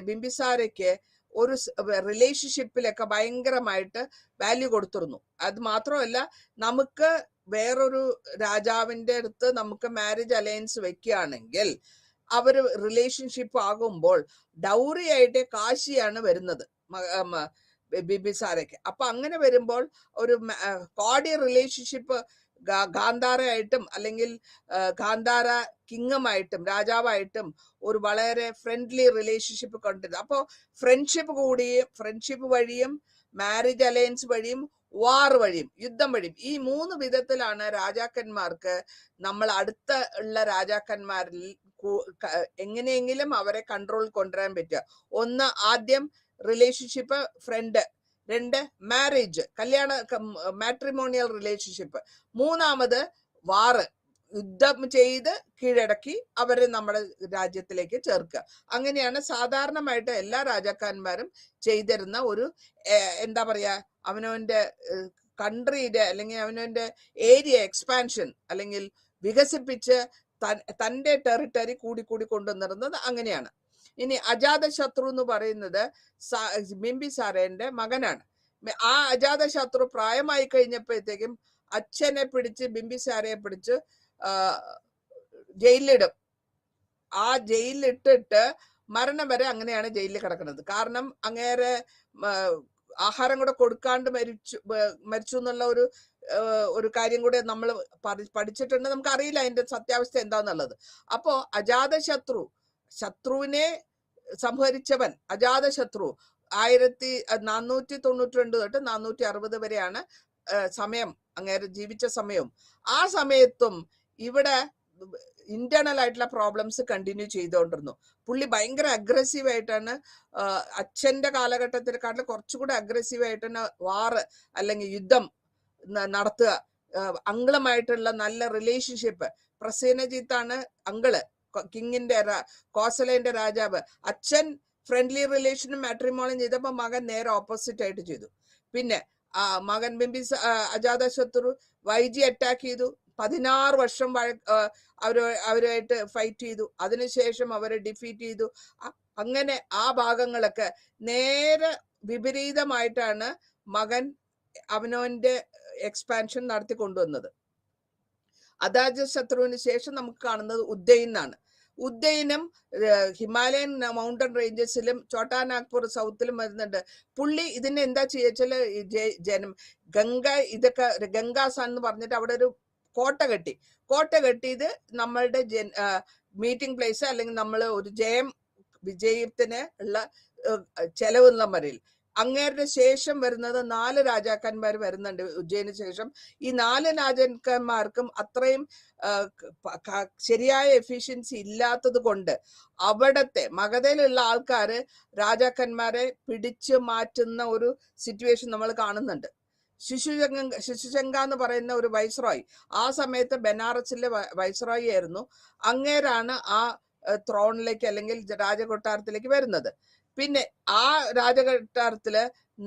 ബിംബിസാരയ്ക്ക് ഒരു റിലേഷൻഷിപ്പിലൊക്കെ ഭയങ്കരമായിട്ട് വാല്യൂ കൊടുത്തിരുന്നു. അത് മാത്രമല്ല, നമുക്ക് വേറൊരു രാജാവിന്റെ അടുത്ത് നമുക്ക് മാരേജ് അലയൻസ് വെക്കുകയാണെങ്കിൽ അവര് റിലേഷൻഷിപ്പ് ആകുമ്പോൾ ഡൗറി ആയിട്ട് കാശിയാണ് വരുന്നത് ബിംബിസാരയ്ക്ക്. അപ്പൊ അങ്ങനെ വരുമ്പോൾ ഒരു കോർഡിയൽ റിലേഷൻഷിപ്പ് ഗാന്ധാരയായിട്ടും അല്ലെങ്കിൽ ഗാന്ധാര കിങ്ങുമായിട്ടും രാജാവായിട്ടും ഒരു വളരെ ഫ്രണ്ട്ലി റിലേഷൻഷിപ്പ് കൊണ്ടിരുന്നു. അപ്പോൾ ഫ്രണ്ട്ഷിപ്പ് വഴിയും മാരേജ് അലയൻസ് വഴിയും വാർ വഴിയും യുദ്ധം വഴിയും ഈ 3 വിധത്തിലാണ് രാജാക്കന്മാർക്ക് നമ്മൾ അടുത്ത ഉള്ള രാജാക്കന്മാരിൽ എങ്ങനെയെങ്കിലും അവരെ കൺട്രോൾ കൊണ്ടുവരാൻ പറ്റുക. ഒന്ന്, ആദ്യം relationship friend. 2, marriage, matrimonial relationship. 3ാമത് വാറ്, യുദ്ധം ചെയ്ത് കീഴടക്കി അവരെ നമ്മുടെ രാജ്യത്തിലേക്ക് ചേർക്കുക. അങ്ങനെയാണ് സാധാരണമായിട്ട് എല്ലാ രാജാക്കന്മാരും ചെയ്തിരുന്ന ഒരു എന്താ പറയാ, അവനവന്റെ കൺട്രിയുടെ അല്ലെങ്കിൽ അവനവന്റെ ഏരിയ എക്സ്പാൻഷൻ അല്ലെങ്കിൽ വികസിപ്പിച്ച് തന്റെ ടെറിട്ടറി കൂടി കൊണ്ടുവന്നിരുന്നത് അങ്ങനെയാണ്. ഇനി അജാതശത്രു എന്ന് പറയുന്നത് ബിംബിസാരന്റെ മകനാണ്. ആ അജാതശത്രു പ്രായമായി കഴിഞ്ഞപ്പോഴത്തേക്കും അച്ഛനെ പിടിച്ച് ബിംബിസാരയെ പിടിച്ച് ജയിലിലിടും. ആ ജയിലിലിട്ടിട്ട് മരണം വരെ അങ്ങനെയാണ് ജയിലിൽ കിടക്കുന്നത്. കാരണം അങ്ങേരെ ആഹാരം കൂടെ കൊടുക്കാണ്ട് മരിച്ചു എന്നുള്ള ഒരു കാര്യം കൂടെ നമ്മൾ പഠിച്ചിട്ടുണ്ട്. നമുക്കറിയില്ല അതിന്റെ സത്യാവസ്ഥ എന്താന്നുള്ളത്. അപ്പോ ശത്രുവിനെ സംഹരിച്ചവൻ അജാതശത്രു 1492 തൊട്ട് 460 വരെയാണ് സമയം, അങ്ങേരെ ജീവിച്ച സമയവും. ആ സമയത്തും ഇവിടെ ഇന്റേണൽ ആയിട്ടുള്ള പ്രോബ്ലംസ് കണ്ടിന്യൂ ചെയ്തുകൊണ്ടിരുന്നു. പുള്ളി ഭയങ്കര അഗ്രസീവ് ആയിട്ടാണ് അച്ഛന്റെ കാലഘട്ടത്തിനെക്കാട്ടിലും കുറച്ചുകൂടെ അഗ്രസീവ് ആയിട്ടാണ് വാറ് അല്ലെങ്കിൽ യുദ്ധം നടത്തുക. അങ്കിളുമായിട്ടുള്ള നല്ല റിലേഷൻഷിപ്പ്. പ്രസേനജിത്താണ് അങ്കിള്, കിങ്ങിന്റെ കോസലേന്റെ രാജാവ്. അച്ഛൻ ഫ്രണ്ട്ലി റിലേഷനും മാട്രിമോണിയും ചെയ്തപ്പോ മകൻ നേരെ ഓപ്പോസിറ്റ് ആയിട്ട് ചെയ്തു. പിന്നെ മകൻ അജാതശത്രു വൈജി അറ്റാക്ക് ചെയ്തു. 16 വർഷം അവരുമായിട്ട് ഫൈറ്റ് ചെയ്തു. അതിനുശേഷം അവരെ ഡിഫീറ്റ് ചെയ്തു. അങ്ങനെ ആ ഭാഗങ്ങളൊക്കെ നേരെ വിപരീതമായിട്ടാണ് മകൻ അവനവന്റെ എക്സ്പാൻഷൻ നടത്തി കൊണ്ടുവന്നത്. അജാതശത്രുവിന് ശേഷം നമുക്ക് കാണുന്നത് ഉജ്ജയിനാണ്. ഉജ്ജയിനും ഹിമാലയൻ മൗണ്ടൻ റേഞ്ചസിലും ചോട്ടാ നാഗ്പൂർ സൗത്തിലും വരുന്നുണ്ട്. പുള്ളി ഇതിനെ എന്താ ചെയ്യാച്ചാല് ഗംഗാസാൻ എന്ന് പറഞ്ഞിട്ട് അവിടെ ഒരു കോട്ട കെട്ടിയത് നമ്മളുടെ മീറ്റിംഗ് പ്ലേസ് അല്ലെങ്കിൽ നമ്മൾ ഒരു വിജയത്തിന് ഉള്ള ചെലവ് എന്നുള്ള മരയിൽ. അങ്ങേരുടെ ശേഷം വരുന്നത് 4 രാജാക്കന്മാർ വരുന്നുണ്ട് ഉജ്ജയിന് ശേഷം. ഈ 4 രാജാക്കന്മാർക്കും അത്രയും ശരിയായ എഫിഷ്യൻസി ഇല്ലാത്തത് കൊണ്ട് അവിടത്തെ മഗധയിലുള്ള ആൾക്കാര് രാജാക്കന്മാരെ പിടിച്ചു മാറ്റുന്ന ഒരു സിറ്റുവേഷൻ നമ്മൾ കാണുന്നുണ്ട്. ശിശുശങ്ക എന്ന് പറയുന്ന ഒരു വൈസ്രോയ്, ആ സമയത്ത് ബനാറസിലെ വൈസ്രോയി ആയിരുന്നു. അങ്ങേരാണ് ആ ത്രോണിലേക്ക് അല്ലെങ്കിൽ രാജകൊട്ടാരത്തിലേക്ക് വരുന്നത്. പിന്നെ ആ രാജകൊട്ടാരത്തില്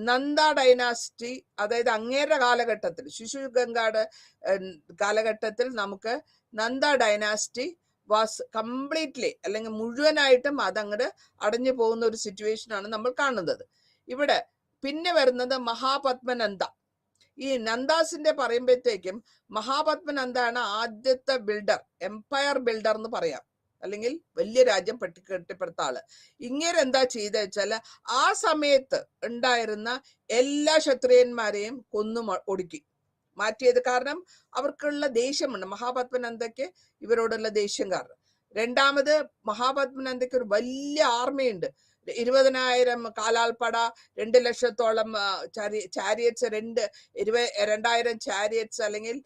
നന്ദ ഡൈനാസ്റ്റി, അതായത് അങ്ങേരുടെ കാലഘട്ടത്തിൽ, ശിശുഗംഗയുടെ കാലഘട്ടത്തിൽ നമുക്ക് നന്ദ ഡൈനാസ്റ്റി വാസ് കംപ്ലീറ്റ്ലി അല്ലെങ്കിൽ മുഴുവനായിട്ടും അതങ്ങോട്ട് അടഞ്ഞു പോകുന്ന ഒരു സിറ്റുവേഷൻ ആണ് നമ്മൾ കാണുന്നത്. ഇവിടെ പിന്നെ വരുന്നത് മഹാപത്മനന്ദ. ഈ നന്ദാസിന്റെ പറയുമ്പോഴത്തേക്കും മഹാപത്മനന്ദാണ് ആദ്യത്തെ ബിൽഡർ, എംപയർ ബിൽഡർ എന്ന് പറയാം, അല്ലെങ്കിൽ വലിയ രാജ്യം കെട്ടിപ്പടുത്ത ആള്. ഇങ്ങനെ എന്താ ചെയ്ത വെച്ചാല് ആ സമയത്ത് ഉണ്ടായിരുന്ന എല്ലാ ക്ഷത്രിയന്മാരെയും കൊന്നു ഒടുക്കി മാറ്റിയത്. കാരണം അവർക്കുള്ള ദേഷ്യമുണ്ട്, മഹാപത്മനന്ദയ്ക്ക് ഇവരോടുള്ള ദേഷ്യം കാരണം. രണ്ടാമത് മഹാപത്മനന്ദയ്ക്ക് ഒരു വലിയ ആർമിയുണ്ട്, 20,000 കാലാൾപ്പട, 2 ലക്ഷത്തോളം ചാരിയറ്റ്സ്, 2,000 ചാരിയറ്റ്സ്, അല്ലെങ്കിൽ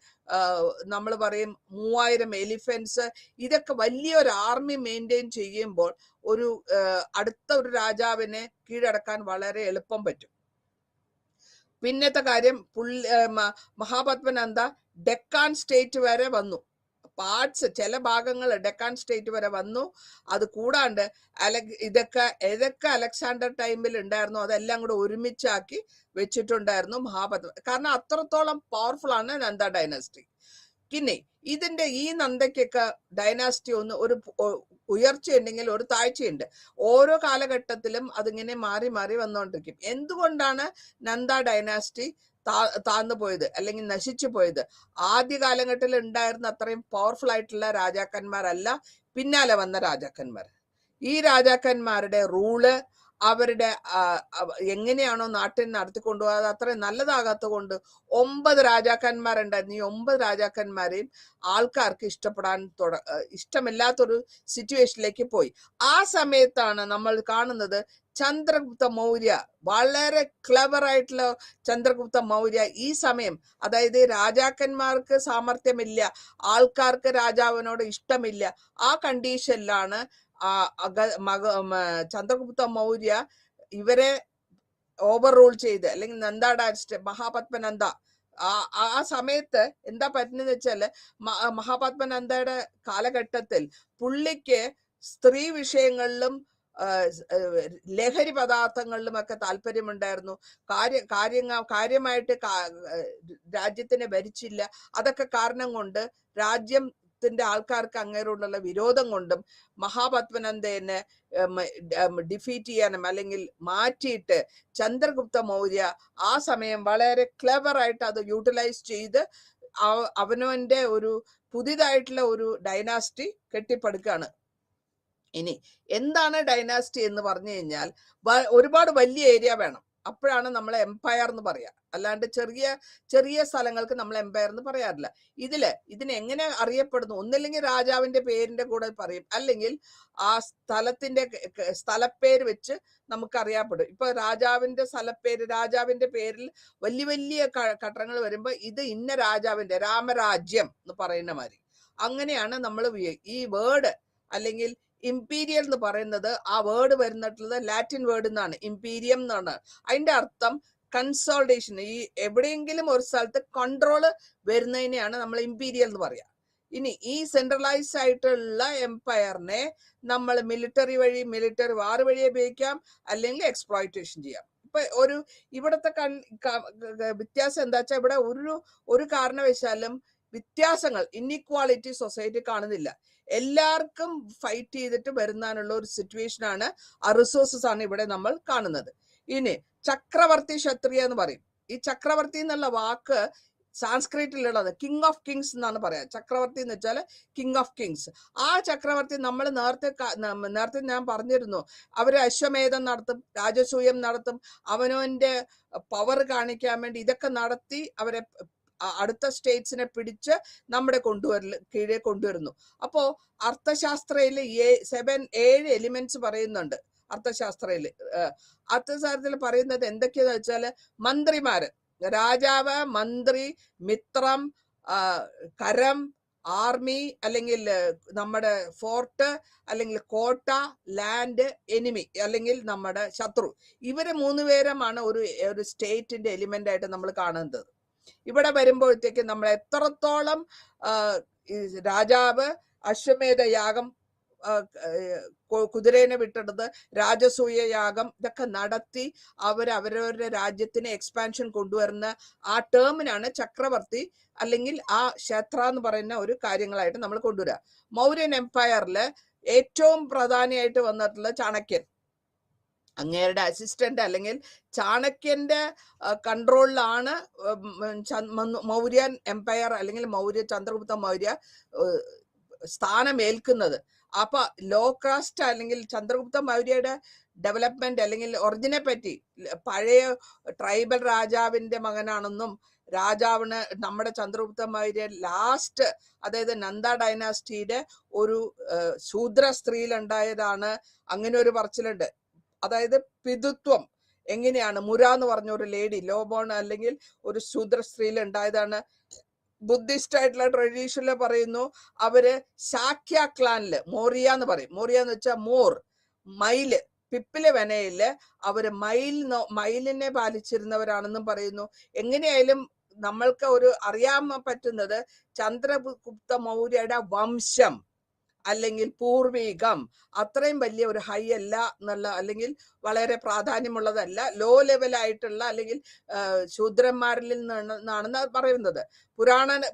നമ്മൾ പറയും 3,000 എലിഫൻസ്. ഇതൊക്കെ വലിയൊരു ആർമി മെയിൻറ്റെയിൻ ചെയ്യുമ്പോൾ ഒരു അടുത്ത ഒരു രാജാവിനെ കീഴടക്കാൻ വളരെ എളുപ്പം പറ്റും. പിന്നത്തെ കാര്യം, മഹാപത്മനന്ദ ഡെക്കാൻ സ്റ്റേറ്റ് വരെ വന്നു, പാർട്സ് ചില ഭാഗങ്ങൾ ഡെക്കാൻ സ്റ്റേറ്റ് വരെ വന്നു. അത് കൂടാണ്ട് ഇതൊക്കെ അലക്സാണ്ടർ ടൈമിൽ ഉണ്ടായിരുന്നു, അതെല്ലാം കൂടെ ഒരുമിച്ചാക്കി വെച്ചിട്ടുണ്ടായിരുന്നു മഹാപത്മ. കാരണം അത്രത്തോളം പവർഫുൾ ആണ് നന്ദ ഡൈനാസ്റ്റി. പിന്നെ ഇതിന്റെ ഈ നന്ദയ്ക്കൊക്കെ ഡൈനാസ്റ്റി ഒരു ഉയർച്ചയുണ്ടെങ്കിൽ ഒരു താഴ്ചയുണ്ട്. ഓരോ കാലഘട്ടത്തിലും അതിങ്ങനെ മാറി മാറി വന്നുകൊണ്ടിരിക്കും. എന്തുകൊണ്ടാണ് നന്ദ ഡൈനാസ്റ്റി താന്നു പോയത് അല്ലെങ്കിൽ നശിച്ചു പോയത്? ആദ്യ കാലഘട്ടത്തിൽ ഉണ്ടായിരുന്ന അത്രയും പവർഫുൾ ആയിട്ടുള്ള രാജാക്കന്മാരല്ല പിന്നാലെ വന്ന രാജാക്കന്മാർ. ഈ രാജാക്കന്മാരുടെ റൂള് അവരുടെ എങ്ങനെയാണോ നാട്ടിൽ നടത്തിക്കൊണ്ടുപോകാതെ അത്രയും നല്ലതാകാത്ത കൊണ്ട് 9 രാജാക്കന്മാരുണ്ടായിരുന്നു. ഈ 9 രാജാക്കന്മാരെയും ആൾക്കാർക്ക് ഇഷ്ടമില്ലാത്തൊരു സിറ്റുവേഷനിലേക്ക് പോയി. ആ സമയത്താണ് നമ്മൾ കാണുന്നത് ചന്ദ്രഗുപ്ത മൗര്യ, വളരെ ക്ലവർ ആയിട്ടുള്ള ചന്ദ്രഗുപ്ത മൗര്യ. ഈ സമയം, അതായത് രാജാക്കന്മാർക്ക് സാമർത്ഥ്യമില്ല, ആൾക്കാർക്ക് രാജാവിനോട് ഇഷ്ടമില്ല, ആ കണ്ടീഷനിലാണ് ചന്ദ്രഗുപ്ത മൗര്യ ഇവരെ ഓവർ റൂൾ ചെയ്ത്, അല്ലെങ്കിൽ നന്ദ ഡൈനാസ്റ്റി, മഹാപത്മനന്ദ. ആ സമയത്ത് എന്താ പറ്റുന്നത് വെച്ചാല് മഹാപത്മനന്ദയുടെ കാലഘട്ടത്തിൽ പുള്ളിക്ക് സ്ത്രീ വിഷയങ്ങളിലും ലഹരി പദാർത്ഥങ്ങളിലുമൊക്കെ താല്പര്യമുണ്ടായിരുന്നു. കാര്യമായിട്ട് രാജ്യത്തിനെ ഭരിച്ചില്ല. അതൊക്കെ കാരണം കൊണ്ട് രാജ്യത്തിന്റെ ആൾക്കാർക്ക് അങ്ങേരോടുള്ള വിരോധം കൊണ്ടും മഹാപത്മനന്ദനെ ഡിഫീറ്റ് ചെയ്യാനും അല്ലെങ്കിൽ മാറ്റിയിട്ട് ചന്ദ്രഗുപ്ത മൗര്യ ആ സമയം വളരെ ക്ലെവർ ആയിട്ട് അത് യൂട്ടിലൈസ് ചെയ്ത് അവനവന്റെ ഒരു പുതിയതായിട്ടുള്ള ഒരു ഡൈനാസ്റ്റി കെട്ടിപ്പടുക്കുകയാണ്. ഇനി എന്താണ് ഡൈനാസ്റ്റി എന്ന് പറഞ്ഞു കഴിഞ്ഞാൽ ഒരുപാട് വലിയ ഏരിയ വേണം, അപ്പോഴാണ് നമ്മൾ എംപയർ എന്ന് പറയാ. അല്ലാണ്ട് ചെറിയ ചെറിയ സ്ഥലങ്ങൾക്ക് നമ്മൾ എംപയർ എന്ന് പറയാറില്ല. ഇതിന് എങ്ങനെ അറിയപ്പെടുന്നു? ഒന്നില്ലെങ്കിൽ രാജാവിന്റെ പേരിന്റെ കൂടെ പറയും, അല്ലെങ്കിൽ ആ സ്ഥലപ്പേര് വെച്ച് നമുക്ക് അറിയപ്പെടും. ഇപ്പൊ രാജാവിന്റെ പേരിൽ വലിയ വലിയ കട്ടങ്ങൾ വരുമ്പോ ഇത് ഇന്ന രാജാവിന്റെ, രാമരാജ്യം എന്ന് പറയുന്ന മാതിരി. അങ്ങനെയാണ് നമ്മൾ ഈ വേർഡ്, അല്ലെങ്കിൽ ഇംപീരിയൽ എന്ന് പറയുന്നത്, ആ വേർഡ് വരുന്നിട്ടുള്ളത് ലാറ്റിൻ വേർഡ് എന്നാണ്, ഇംപീരിയം എന്നാണ്. അതിന്റെ അർത്ഥം കൺസോൾട്ടേഷൻ. ഈ എവിടെയെങ്കിലും ഒരു സ്ഥലത്ത് കൺട്രോള് വരുന്നതിനെയാണ് നമ്മൾ ഇംപീരിയൽ എന്ന് പറയാ. ഇനി ഈ സെൻട്രലൈസ് ആയിട്ടുള്ള എംപയറിനെ നമ്മൾ മിലിറ്ററി വാർ വഴി ഉപയോഗിക്കാം, അല്ലെങ്കിൽ എക്സ്പ്ലോയിറ്റേഷൻ ചെയ്യാം. ഇപ്പൊ ഇവിടത്തെ വ്യത്യാസം എന്താ വെച്ചാൽ, ഇവിടെ ഒരു കാരണവശാലും വ്യത്യാസങ്ങൾ, ഇൻഇക്വാളിറ്റി സൊസൈറ്റി കാണുന്നില്ല. എല്ലാവർക്കും ഫൈറ്റ് ചെയ്തിട്ട് വരുന്നതിനുള്ള ഒരു സിറ്റുവേഷൻ ആണ്, ആ റിസോഴ്സസ് ആണ് ഇവിടെ നമ്മൾ കാണുന്നത്. ഇനി ചക്രവർത്തി ക്ഷത്രിയ എന്ന് പറയും. ഈ ചക്രവർത്തി എന്നുള്ള വാക്ക് സാൻസ്ക്രിറ്റിലുള്ളത് കിങ് ഓഫ് കിങ്സ് എന്നാണ് പറയാ. ചക്രവർത്തി എന്ന് വെച്ചാൽ കിങ് ഓഫ് കിങ്സ്. ആ ചക്രവർത്തി നമ്മൾ നേരത്തെ ഞാൻ പറഞ്ഞിരുന്നു, അവര് അശ്വമേധം നടത്തും, രാജസൂയം നടത്തും, അവനവന്റെ പവർ കാണിക്കാൻ വേണ്ടി ഇതൊക്കെ നടത്തി അവരെ അടുത്ത സ്റ്റേറ്റ്സിനെ പിടിച്ച് നമ്മുടെ കീഴെ കൊണ്ടുവരുന്നു. അപ്പോ അർത്ഥശാസ്ത്രയില് 7 എലിമെന്റ്സ് പറയുന്നുണ്ട്. അർത്ഥശാസ്ത്രത്തിൽ പറയുന്നത് എന്തൊക്കെയാന്ന് വെച്ചാല്, മന്ത്രിമാര്, രാജാവ്, മന്ത്രി, മിത്രം, കരം, ആർമി, അല്ലെങ്കിൽ നമ്മുടെ ഫോർട്ട്, അല്ലെങ്കിൽ കോട്ട, ലാൻഡ്, എനിമി, അല്ലെങ്കിൽ നമ്മുടെ ശത്രു. ഇവര് 3 പേരുമാണ് ഒരു സ്റ്റേറ്റിന്റെ എലിമെന്റ് ആയിട്ട് നമ്മൾ കാണുന്നത്. ഇവിടെ വരുമ്പോഴത്തേക്ക് നമ്മൾ എത്രത്തോളം രാജാവ് അശ്വമേധ യാഗം കുതിരേനെ വിട്ടിടത്, രാജസൂയ യാഗം ഇതൊക്കെ നടത്തി അവരവരുടെ രാജ്യത്തിന് എക്സ്പാൻഷൻ കൊണ്ടുവരുന്ന ആ ടേമിനാണ് ചക്രവർത്തി അല്ലെങ്കിൽ ആ ക്ഷേത്ര എന്ന് പറയുന്ന ഒരു കാര്യങ്ങളായിട്ട് നമ്മൾ കൊണ്ടുവരിക. മൗര്യൻ എംപയറിൽ ഏറ്റവും പ്രധാനിയായിട്ട് വന്നിട്ടുള്ള ചാണക്യൻ, അങ്ങേരുടെ അസിസ്റ്റന്റ് അല്ലെങ്കിൽ ചാണക്യന്റെ കൺട്രോളിലാണ് മൗര്യൻ എംപയർ അല്ലെങ്കിൽ ചന്ദ്രഗുപ്ത മൗര്യ സ്ഥാനമേൽക്കുന്നത്. അപ്പൊ ലോ കാസ്റ്റ് അല്ലെങ്കിൽ ചന്ദ്രഗുപ്ത മൗര്യയുടെ ഡെവലപ്മെന്റ് അല്ലെങ്കിൽ ഒറിജിനെ പറ്റി, പഴയ ട്രൈബൽ രാജാവിന്റെ മകനാണെന്നും രാജാവിന് നമ്മുടെ ചന്ദ്രഗുപ്ത മൗര്യ ലാസ്റ്റ്, അതായത് നന്ദ ഡൈനാസ്റ്റിയുടെ ഒരു ശൂദ്ര സ്ത്രീയിലുണ്ടായതാണ്, അങ്ങനെ ഒരു പറച്ചിലുണ്ട്. അതായത് പിതൃത്വം എങ്ങനെയാണ്, മുര എന്ന് പറഞ്ഞ ഒരു ലേഡി, ലോബോൺ അല്ലെങ്കിൽ ഒരു ശൂദ്ര സ്ത്രീയിൽ ഉണ്ടായതാണ്. ബുദ്ധിസ്റ്റ് ആയിട്ടുള്ള ട്രഡീഷനിൽ പറയുന്നു അവര് ശാക്യ ക്ലാനില് മോറിയ എന്ന് പറയും. മോറിയ എന്ന് വെച്ചാൽ മോർ, മയില്, പിപ്പിലെ വെനയില് അവര് മയിലിനെ പാലിച്ചിരുന്നവരാണെന്നും പറയുന്നു. എങ്ങനെയായാലും നമ്മൾക്ക് ഒരു അറിയാൻ പറ്റുന്നത് ചന്ദ്രഗുപ്ത മൗര്യയുടെ വംശം അല്ലെങ്കിൽ പൂർവികം അത്രയും വലിയ ഒരു ഹൈ അല്ല എന്നുള്ള, അല്ലെങ്കിൽ വളരെ പ്രാധാന്യമുള്ളതല്ല, ലോ ലെവലായിട്ടുള്ള അല്ലെങ്കിൽ ശൂദ്രന്മാരിൽ നിന്നാണെന്ന് പറയുന്നത്.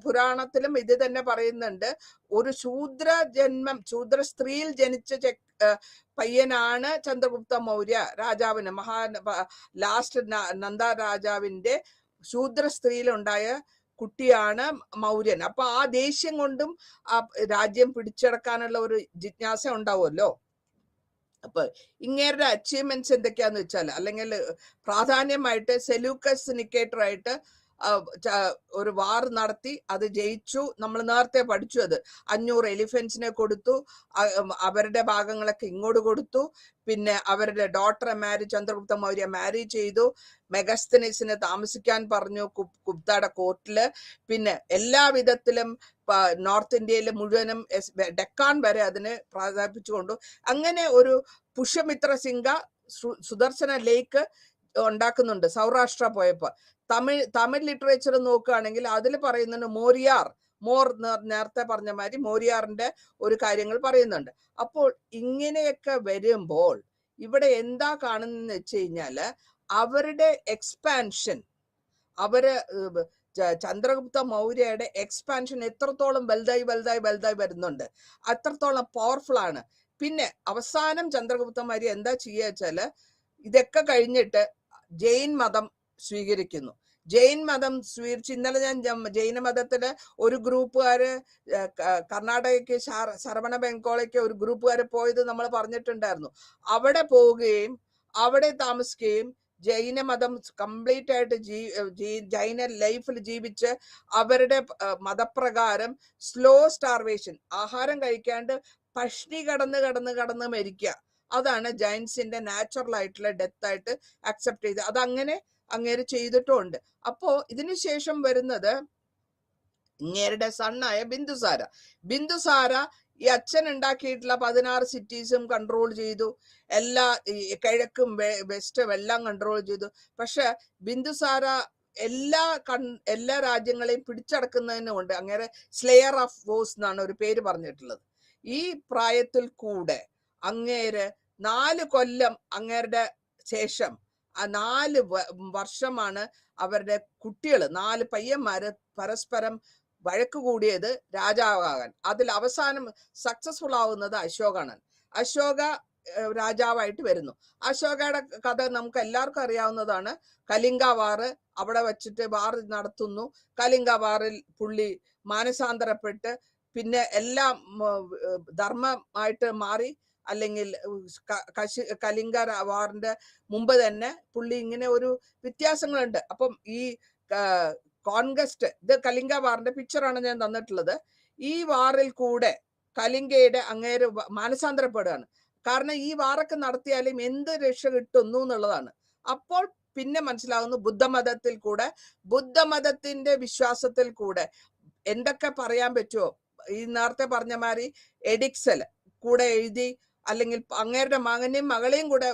പുരാണത്തിലും ഇത് തന്നെ പറയുന്നുണ്ട്. ഒരു ശൂദ്ര സ്ത്രീയിൽ ജനിച്ച പയ്യനാണ് ചന്ദ്രഗുപ്ത മൗര്യ രാജാവിന്, ലാസ്റ്റ് നന്ദ രാജാവിന്റെ ശൂദ്ര സ്ത്രീയിലുണ്ടായ കുട്ടിയാണ് മൗര്യൻ. അപ്പൊ ആ ദേഷ്യം കൊണ്ടും ആ രാജ്യം പിടിച്ചെടുക്കാനുള്ള ഒരു ജിജ്ഞാസ ഉണ്ടാവുമല്ലോ. അപ്പൊ ഇങ്ങേരുടെ അച്ചീവ്മെന്റ്സ് എന്തൊക്കെയാന്ന് വെച്ചാൽ, അല്ലെങ്കിൽ പ്രാധാന്യമായിട്ട് സെലൂക്കസ് നിക്കേറ്ററായിട്ട് ഒരു വാർ നടത്തി അത് ജയിച്ചു. നമ്മൾ നേരത്തെ പഠിച്ചു. അത് 500 എലിഫന്റ്സിനെ കൊടുത്തു, അവരുടെ ഭാഗങ്ങളൊക്കെ ഇങ്ങോട്ട് കൊടുത്തു. പിന്നെ അവരുടെ ഡോട്ടറെ ചന്ദ്രഗുപ്ത മൗര്യ മാരി ചെയ്തു. മെഗസ്തനീസിന് താമസിക്കാൻ പറഞ്ഞു ഗുപ്തയുടെ കോർട്ടില്. പിന്നെ എല്ലാ വിധത്തിലും നോർത്ത് ഇന്ത്യയിൽ മുഴുവനും ഡെക്കാൻ വരെ അതിനെ പ്രാധാന്യപ്പിച്ചുകൊണ്ടു. അങ്ങനെ ഒരു പുഷ്യമിത്ര സിംഗ സുദർശന ലേക്ക് ഉണ്ടാക്കുന്നുണ്ട് സൗരാഷ്ട്ര പോയപ്പോ. തമിഴ് ലിറ്ററേച്ചർ നോക്കുകയാണെങ്കിൽ അതിൽ പറയുന്നുണ്ട് മോർ നേരത്തെ പറഞ്ഞ മാതിരി മോരിയാറിന്റെ ഒരു കാര്യങ്ങൾ പറയുന്നുണ്ട്. അപ്പോൾ ഇങ്ങനെയൊക്കെ വരുമ്പോൾ ഇവിടെ എന്താ കാണുന്നതെന്ന് വെച്ച് കഴിഞ്ഞാല് അവരുടെ എക്സ്പാൻഷൻ, ചന്ദ്രഗുപ്ത മൗര്യയുടെ എക്സ്പാൻഷൻ എത്രത്തോളം വലുതായി വരുന്നുണ്ട്, അത്രത്തോളം പവർഫുൾ ആണ്. പിന്നെ അവസാനം ചന്ദ്രഗുപ്ത മൗര്യ എന്താ ചെയ്യുക വെച്ചാല്, ഇതൊക്കെ കഴിഞ്ഞിട്ട് ജൈൻ മതം സ്വീകരിക്കുന്നു. ജൈൻ മതം സ്വീകരിച്ച്, ഇന്നലെ ഞാൻ ജൈന മതത്തില് ഒരു ഗ്രൂപ്പുകാര് കർണാടകയ്ക്ക് ശരവണ ബെങ്കോളയ്ക്ക് ഒരു ഗ്രൂപ്പുകാര് പോയത് നമ്മൾ പറഞ്ഞിട്ടുണ്ടായിരുന്നു. അവിടെ പോവുകയും അവിടെ താമസിക്കുകയും ജൈന മതം കംപ്ലീറ്റ് ആയിട്ട് ജൈന ലൈഫിൽ ജീവിച്ച് അവരുടെ മതപ്രകാരം സ്ലോ സ്റ്റാർവേഷൻ, ആഹാരം കഴിക്കാണ്ട് പഷ്ണി കടന്ന് മരിക്കുക, അതാണ് ജൈൻസിന്റെ നാച്ചുറൽ ആയിട്ടുള്ള ഡെത്ത് ആയിട്ട് അക്സെപ്റ്റ് ചെയ്ത് അതങ്ങനെ അങ്ങേര് ചെയ്തിട്ടുമുണ്ട്. അപ്പോ ഇതിനുശേഷം വരുന്നത് ഇങ്ങേരുടെ സണ്ണായ ബിന്ദുസാര ഈ അച്ഛൻ ഉണ്ടാക്കിയിട്ടുള്ള 16 സിറ്റീസും കൺട്രോൾ ചെയ്തു. എല്ലാ കിഴക്കും വെസ്റ്റും എല്ലാം കൺട്രോൾ ചെയ്തു. പക്ഷെ ബിന്ദുസാര എല്ലാ രാജ്യങ്ങളെയും പിടിച്ചടക്കുന്നതിനുമുണ്ട്. അങ്ങേരെ സ്ലെയർ ഓഫ് വോസ് എന്നാണ് ഒരു പേര് പറഞ്ഞിട്ടുള്ളത്. ഈ പ്രായത്തിൽ കൂടെ അങ്ങേര് 4 കൊല്ലം അങ്ങേരുടെ ശേഷം 4 വർഷമാണ് അവരുടെ കുട്ടികൾ 4 പയ്യന്മാര് പരസ്പരം വഴക്ക് കൂടിയത് രാജാവാകാൻ. അതിൽ അവസാനം സക്സസ്ഫുൾ ആവുന്നത് അശോകാണ്. അശോക രാജാവായിട്ട് വരുന്നു. അശോകയുടെ കഥ നമുക്ക് എല്ലാവർക്കും അറിയാവുന്നതാണ്. കലിംഗ വാറ്, അവിടെ വച്ചിട്ട് വാർ നടത്തുന്നു. കലിംഗ വാറിൽ പുള്ളി മാനസാന്തരപ്പെട്ട് പിന്നെ എല്ലാം ധർമ്മമായിട്ട് മാറി. അല്ലെങ്കിൽ കലിംഗ വാറിന്റെ മുമ്പ് തന്നെ പുള്ളി ഇങ്ങനെ ഒരു വ്യത്യാസങ്ങളുണ്ട്. അപ്പം ഈ കോൺഗസ്റ്റ്, ഇത് കലിംഗ വാറിന്റെ പിക്ചറാണ് ഞാൻ തന്നിട്ടുള്ളത്. ഈ വാറിൽ കൂടെ കലിംഗയുടെ അങ്ങേര് മാനസാന്തരപ്പെടുകയാണ്. കാരണം ഈ വാറൊക്കെ നടത്തിയാലും എന്ത് രക്ഷ കിട്ടുന്നു എന്നുള്ളതാണ്. അപ്പോൾ പിന്നെ മനസ്സിലാകുന്നു ബുദ്ധമതത്തിന്റെ വിശ്വാസത്തിൽ കൂടെ എന്തൊക്കെ പറയാൻ പറ്റുമോ, ഈ നേരത്തെ പറഞ്ഞ മാതിരി എഡിക്സൽ കൂടെ എഴുതി, അല്ലെങ്കിൽ അങ്ങേരുടെ മകനെയും മകളെയും കൂടെ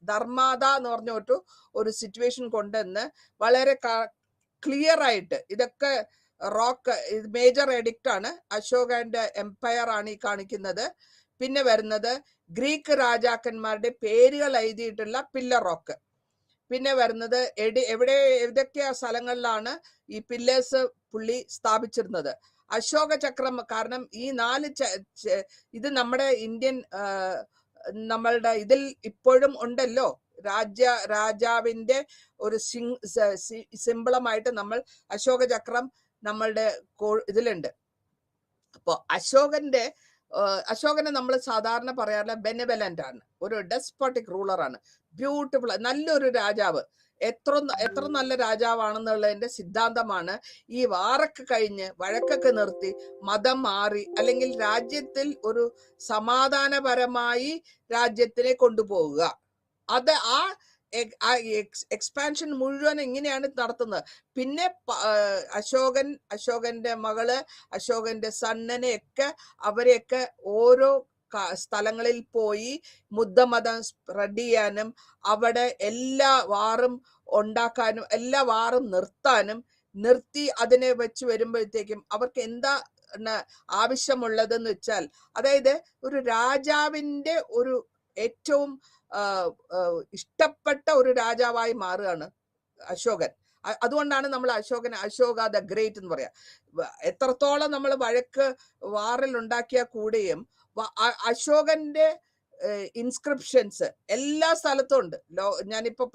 ധർമാത എന്ന് പറഞ്ഞ ഒരു സിറ്റുവേഷൻ കൊണ്ടുവന്ന് വളരെ ക്ലിയർ ആയിട്ട് ഇതൊക്കെ റോക്ക് മേജർ എഡിക്റ്റ് ആണ്. അശോകന്റെ എംപയർ ആണ് ഈ കാണിക്കുന്നത്. പിന്നെ വരുന്നത് ഗ്രീക്ക് രാജാക്കന്മാരുടെ പേരുകൾ എഴുതിയിട്ടുള്ള പില്ലർ റോക്ക്. പിന്നെ വരുന്നത് ഏതൊക്കെയാ സ്ഥലങ്ങളിലാണ് ഈ പില്ലേഴ്സ് പുള്ളി സ്ഥാപിച്ചിരുന്നത്. അശോക ചക്രം, കാരണം ഈ 4 ഇത് നമ്മുടെ ഇന്ത്യൻ നമ്മളുടെ ഇതിൽ ഇപ്പോഴും ഉണ്ടല്ലോ. രാജാവിന്റെ ഒരു സിംബളമായിട്ട് നമ്മൾ അശോക ചക്രം നമ്മളുടെ ഇതിലുണ്ട്. അപ്പോ അശോകനെ നമ്മൾ സാധാരണ പറയാറില്ല ബെനവലന്റ് ആണ്, ഒരു ഡെസ്പോട്ടിക് റൂളറാണ്, ബ്യൂട്ടിഫുൾ, നല്ലൊരു രാജാവ്. എത്ര നല്ല രാജാവാണെന്നുള്ളതിന്റെ സിദ്ധാന്തമാണ് ഈ വാറൊക്കെ കഴിഞ്ഞ് വഴക്കൊക്കെ നിർത്തി മതം മാറി അല്ലെങ്കിൽ രാജ്യത്തിൽ ഒരു സമാധാനപരമായി രാജ്യത്തിനെ കൊണ്ടുപോവുക. അത് ആ എക്സ്പാൻഷൻ മുഴുവൻ എങ്ങനെയാണ് നടത്തുന്നത്. പിന്നെ അശോകന്റെ മകള്, അശോകന്റെ സണ്ണനെയൊക്കെ അവരെയൊക്കെ ഓരോ സ്ഥലങ്ങളിൽ പോയി ബുദ്ധമതം സ്പ്രെഡ് ചെയ്യാനും അവിടെ എല്ലാ വാറും ഉണ്ടാക്കാനും എല്ലാ വാറും നിർത്തി അതിനെ വെച്ച് വരുമ്പോഴത്തേക്കും അവർക്ക് എന്താ ആവശ്യമുള്ളതെന്ന് വെച്ചാൽ, അതായത് ഒരു രാജാവിന്റെ ഒരു ഏറ്റവും ഇഷ്ടപ്പെട്ട ഒരു രാജാവായി മാറുകയാണ് അശോകൻ. അതുകൊണ്ടാണ് നമ്മൾ അശോക ദ ഗ്രേറ്റ് എന്ന് പറയാം. എത്രത്തോളം നമ്മൾ വാറിൽ ഉണ്ടാക്കിയ കൂടെയും അശോകന്റെ ഇൻസ്ക്രിപ്ഷൻസ് എല്ലാ സ്ഥലത്തും ഉണ്ട്. ഞാനിപ്പോ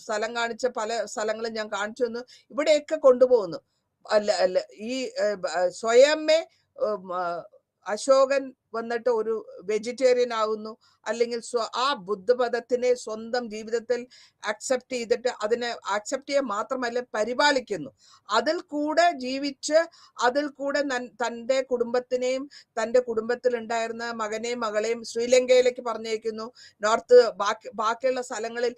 സ്ഥലം കാണിച്ച പല സ്ഥലങ്ങളും ഞാൻ കാണിച്ചു തന്നു. ഇവിടെയൊക്കെ കൊണ്ടുപോകുന്നു. അല്ല ഈ സ്വയമേ അശോകൻ വന്നിട്ട് ഒരു വെജിറ്റേറിയൻ ആകുന്നു, അല്ലെങ്കിൽ ആ ബുദ്ധമതത്തിനെ സ്വന്തം ജീവിതത്തിൽ അക്സെപ്റ്റ് ചെയ്തിട്ട് അതിനെ അക്സെപ്റ്റ് ചെയ്യാൻ മാത്രമല്ല പരിപാലിക്കുന്നു. അതിൽ കൂടെ ജീവിച്ച് അതിൽ കൂടെ തൻ്റെ കുടുംബത്തിനെയും തൻ്റെ കുടുംബത്തിൽ ഉണ്ടായിരുന്ന മകനെയും മകളെയും ശ്രീലങ്കയിലേക്ക് പറഞ്ഞേക്കുന്നു. ബാക്കിയുള്ള സ്ഥലങ്ങളിൽ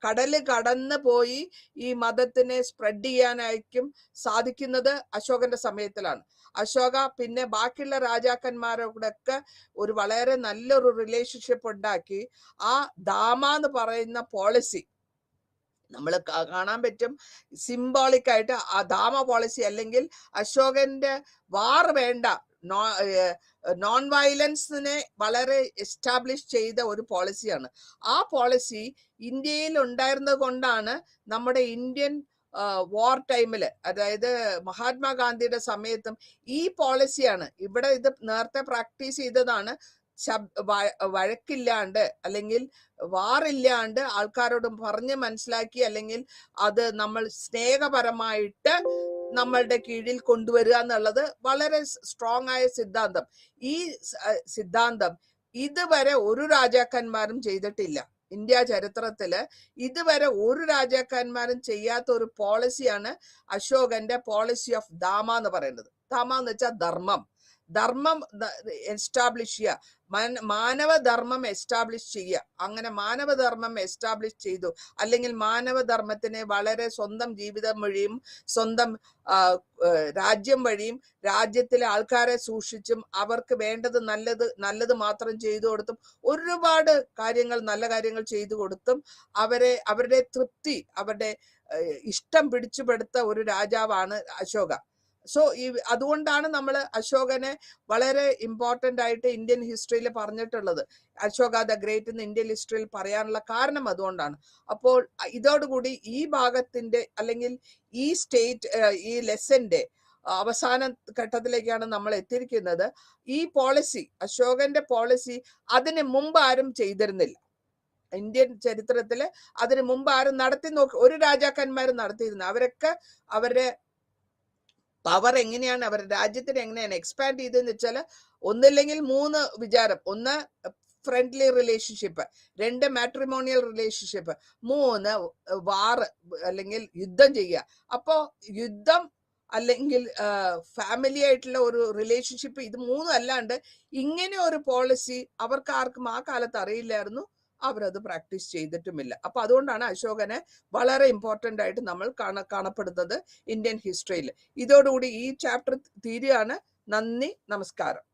കടല് കടന്ന് പോയി ഈ മതത്തിനെ സ്പ്രെഡ് ചെയ്യാനായിരിക്കും സാധിക്കുന്നത് അശോകന്റെ സമയത്തിലാണ്. അശോക പിന്നെ ബാക്കിയുള്ള രാജാക്കന്മാരോടൊക്കെ ഒരു വളരെ നല്ലൊരു റിലേഷൻഷിപ്പ് ഉണ്ടാക്കി ആ ദാമ എന്ന് പറയുന്ന പോളിസി നമ്മൾ കാണാൻ പറ്റും. സിംബോളിക് ആയിട്ട് ആ ദാമ പോളിസി, അല്ലെങ്കിൽ അശോകന്റെ വാർ വേണ്ട, നോൺ വയലൻസിനെ വളരെ എസ്റ്റാബ്ലിഷ് ചെയ്ത ഒരു പോളിസിയാണ്. ആ പോളിസി ഇന്ത്യയിൽ ഉണ്ടായിരുന്നത് കൊണ്ടാണ് നമ്മുടെ ഇന്ത്യൻ വാർ ടൈമില്, അതായത് മഹാത്മാഗാന്ധിയുടെ സമയത്തും ഈ പോളിസിയാണ്. ഇവിടെ ഇത് നേരത്തെ പ്രാക്ടീസ് ചെയ്തതാണ്. വഴക്കില്ലാണ്ട് അല്ലെങ്കിൽ വാറില്ലാണ്ട് ആൾക്കാരോട് പറഞ്ഞ് മനസ്സിലാക്കി, അല്ലെങ്കിൽ അത് നമ്മൾ സ്നേഹപരമായിട്ട് നമ്മളുടെ കീഴിൽ കൊണ്ടുവരിക എന്നുള്ളത് വളരെ സ്ട്രോങ് ആയ സിദ്ധാന്തം. ഈ സിദ്ധാന്തം ഇതുവരെ ഒരു രാജാക്കന്മാരും ചെയ്തിട്ടില്ല. ഇന്ത്യ ചരിത്രത്തില് ഇതുവരെ ഒരു രാജാക്കന്മാരും ചെയ്യാത്ത ഒരു പോളിസിയാണ് അശോകന്റെ പോളിസി ഓഫ് ദാമ എന്ന് പറയുന്നത്. ദാമ എന്ന് വെച്ചാൽ ധർമ്മം എസ്റ്റാബ്ലിഷ് ചെയ്യുക, മാനവധർമ്മം എസ്റ്റാബ്ലിഷ് ചെയ്യുക. അങ്ങനെ മാനവധർമ്മം എസ്റ്റാബ്ലിഷ് ചെയ്തു, അല്ലെങ്കിൽ മാനവധർമ്മത്തിനെ വളരെ സ്വന്തം ജീവിതം വഴിയും സ്വന്തം രാജ്യം വഴിയും രാജ്യത്തിലെ ആൾക്കാരെ സൂക്ഷിച്ചും അവർക്ക് വേണ്ടത് നല്ലത് മാത്രം ചെയ്തു കൊടുത്തും ഒരുപാട് നല്ല കാര്യങ്ങൾ ചെയ്തു കൊടുത്തും അവരുടെ തൃപ്തി, അവരുടെ ഇഷ്ടം പിടിച്ചുപെടുത്ത ഒരു രാജാവാണ് അശോക. സോ അതുകൊണ്ടാണ് നമ്മൾ അശോകനെ വളരെ ഇമ്പോർട്ടൻ്റ് ആയിട്ട് ഇന്ത്യൻ ഹിസ്റ്ററിയിൽ പറഞ്ഞിട്ടുള്ളത്. അശോക ദ ഗ്രേറ്റ് എന്ന് ഇന്ത്യൻ ഹിസ്റ്ററിയിൽ പറയാനുള്ള കാരണം അതുകൊണ്ടാണ്. അപ്പോൾ ഇതോടുകൂടി ഈ ഭാഗത്തിന്റെ അല്ലെങ്കിൽ ഈ ഈ ലെസന്റെ അവസാന ഘട്ടത്തിലേക്കാണ് നമ്മൾ എത്തിയിരിക്കുന്നത്. ഈ പോളിസി, അശോകന്റെ പോളിസി അതിന് മുമ്പ് ആരും ചെയ്തിരുന്നില്ല. ഇന്ത്യൻ ചരിത്രത്തില് അതിന് മുമ്പ് ആരും ഒരു രാജാക്കന്മാരും നടത്തിയിരുന്നു. അവരൊക്കെ അവരുടെ പവർ എങ്ങനെയാണ്, അവരുടെ രാജ്യത്തിന് എങ്ങനെയാണ് എക്സ്പാൻഡ് ചെയ്തതെന്ന് വെച്ചാൽ, ഒന്നില്ലെങ്കിൽ 3 വിചാരം. 1 ഫ്രണ്ട്ലി റിലേഷൻഷിപ്പ്, 2 മാട്രിമോണിയൽ റിലേഷൻഷിപ്പ്, 3 വാർ അല്ലെങ്കിൽ യുദ്ധം ചെയ്യുക. അപ്പോ യുദ്ധം അല്ലെങ്കിൽ ഫാമിലി ആയിട്ടുള്ള ഒരു റിലേഷൻഷിപ്പ്, ഇത് 3 അല്ലാണ്ട് ഇങ്ങനെ ഒരു പോളിസി അവർക്ക് ആർക്കും ആ കാലത്ത് അറിയില്ലായിരുന്നു. അവരത് പ്രാക്ടീസ് ചെയ്തിട്ടുമില്ല. അപ്പൊ അതുകൊണ്ടാണ് അശോകനെ വളരെ ഇമ്പോർട്ടൻ്റ് ആയിട്ട് നമ്മൾ കാണപ്പെടുന്നത് ഇന്ത്യൻ ഹിസ്റ്ററിയിൽ. ഇതോടുകൂടി ഈ ചാപ്റ്റർ തീരുകയാണ്. നന്ദി, നമസ്കാരം.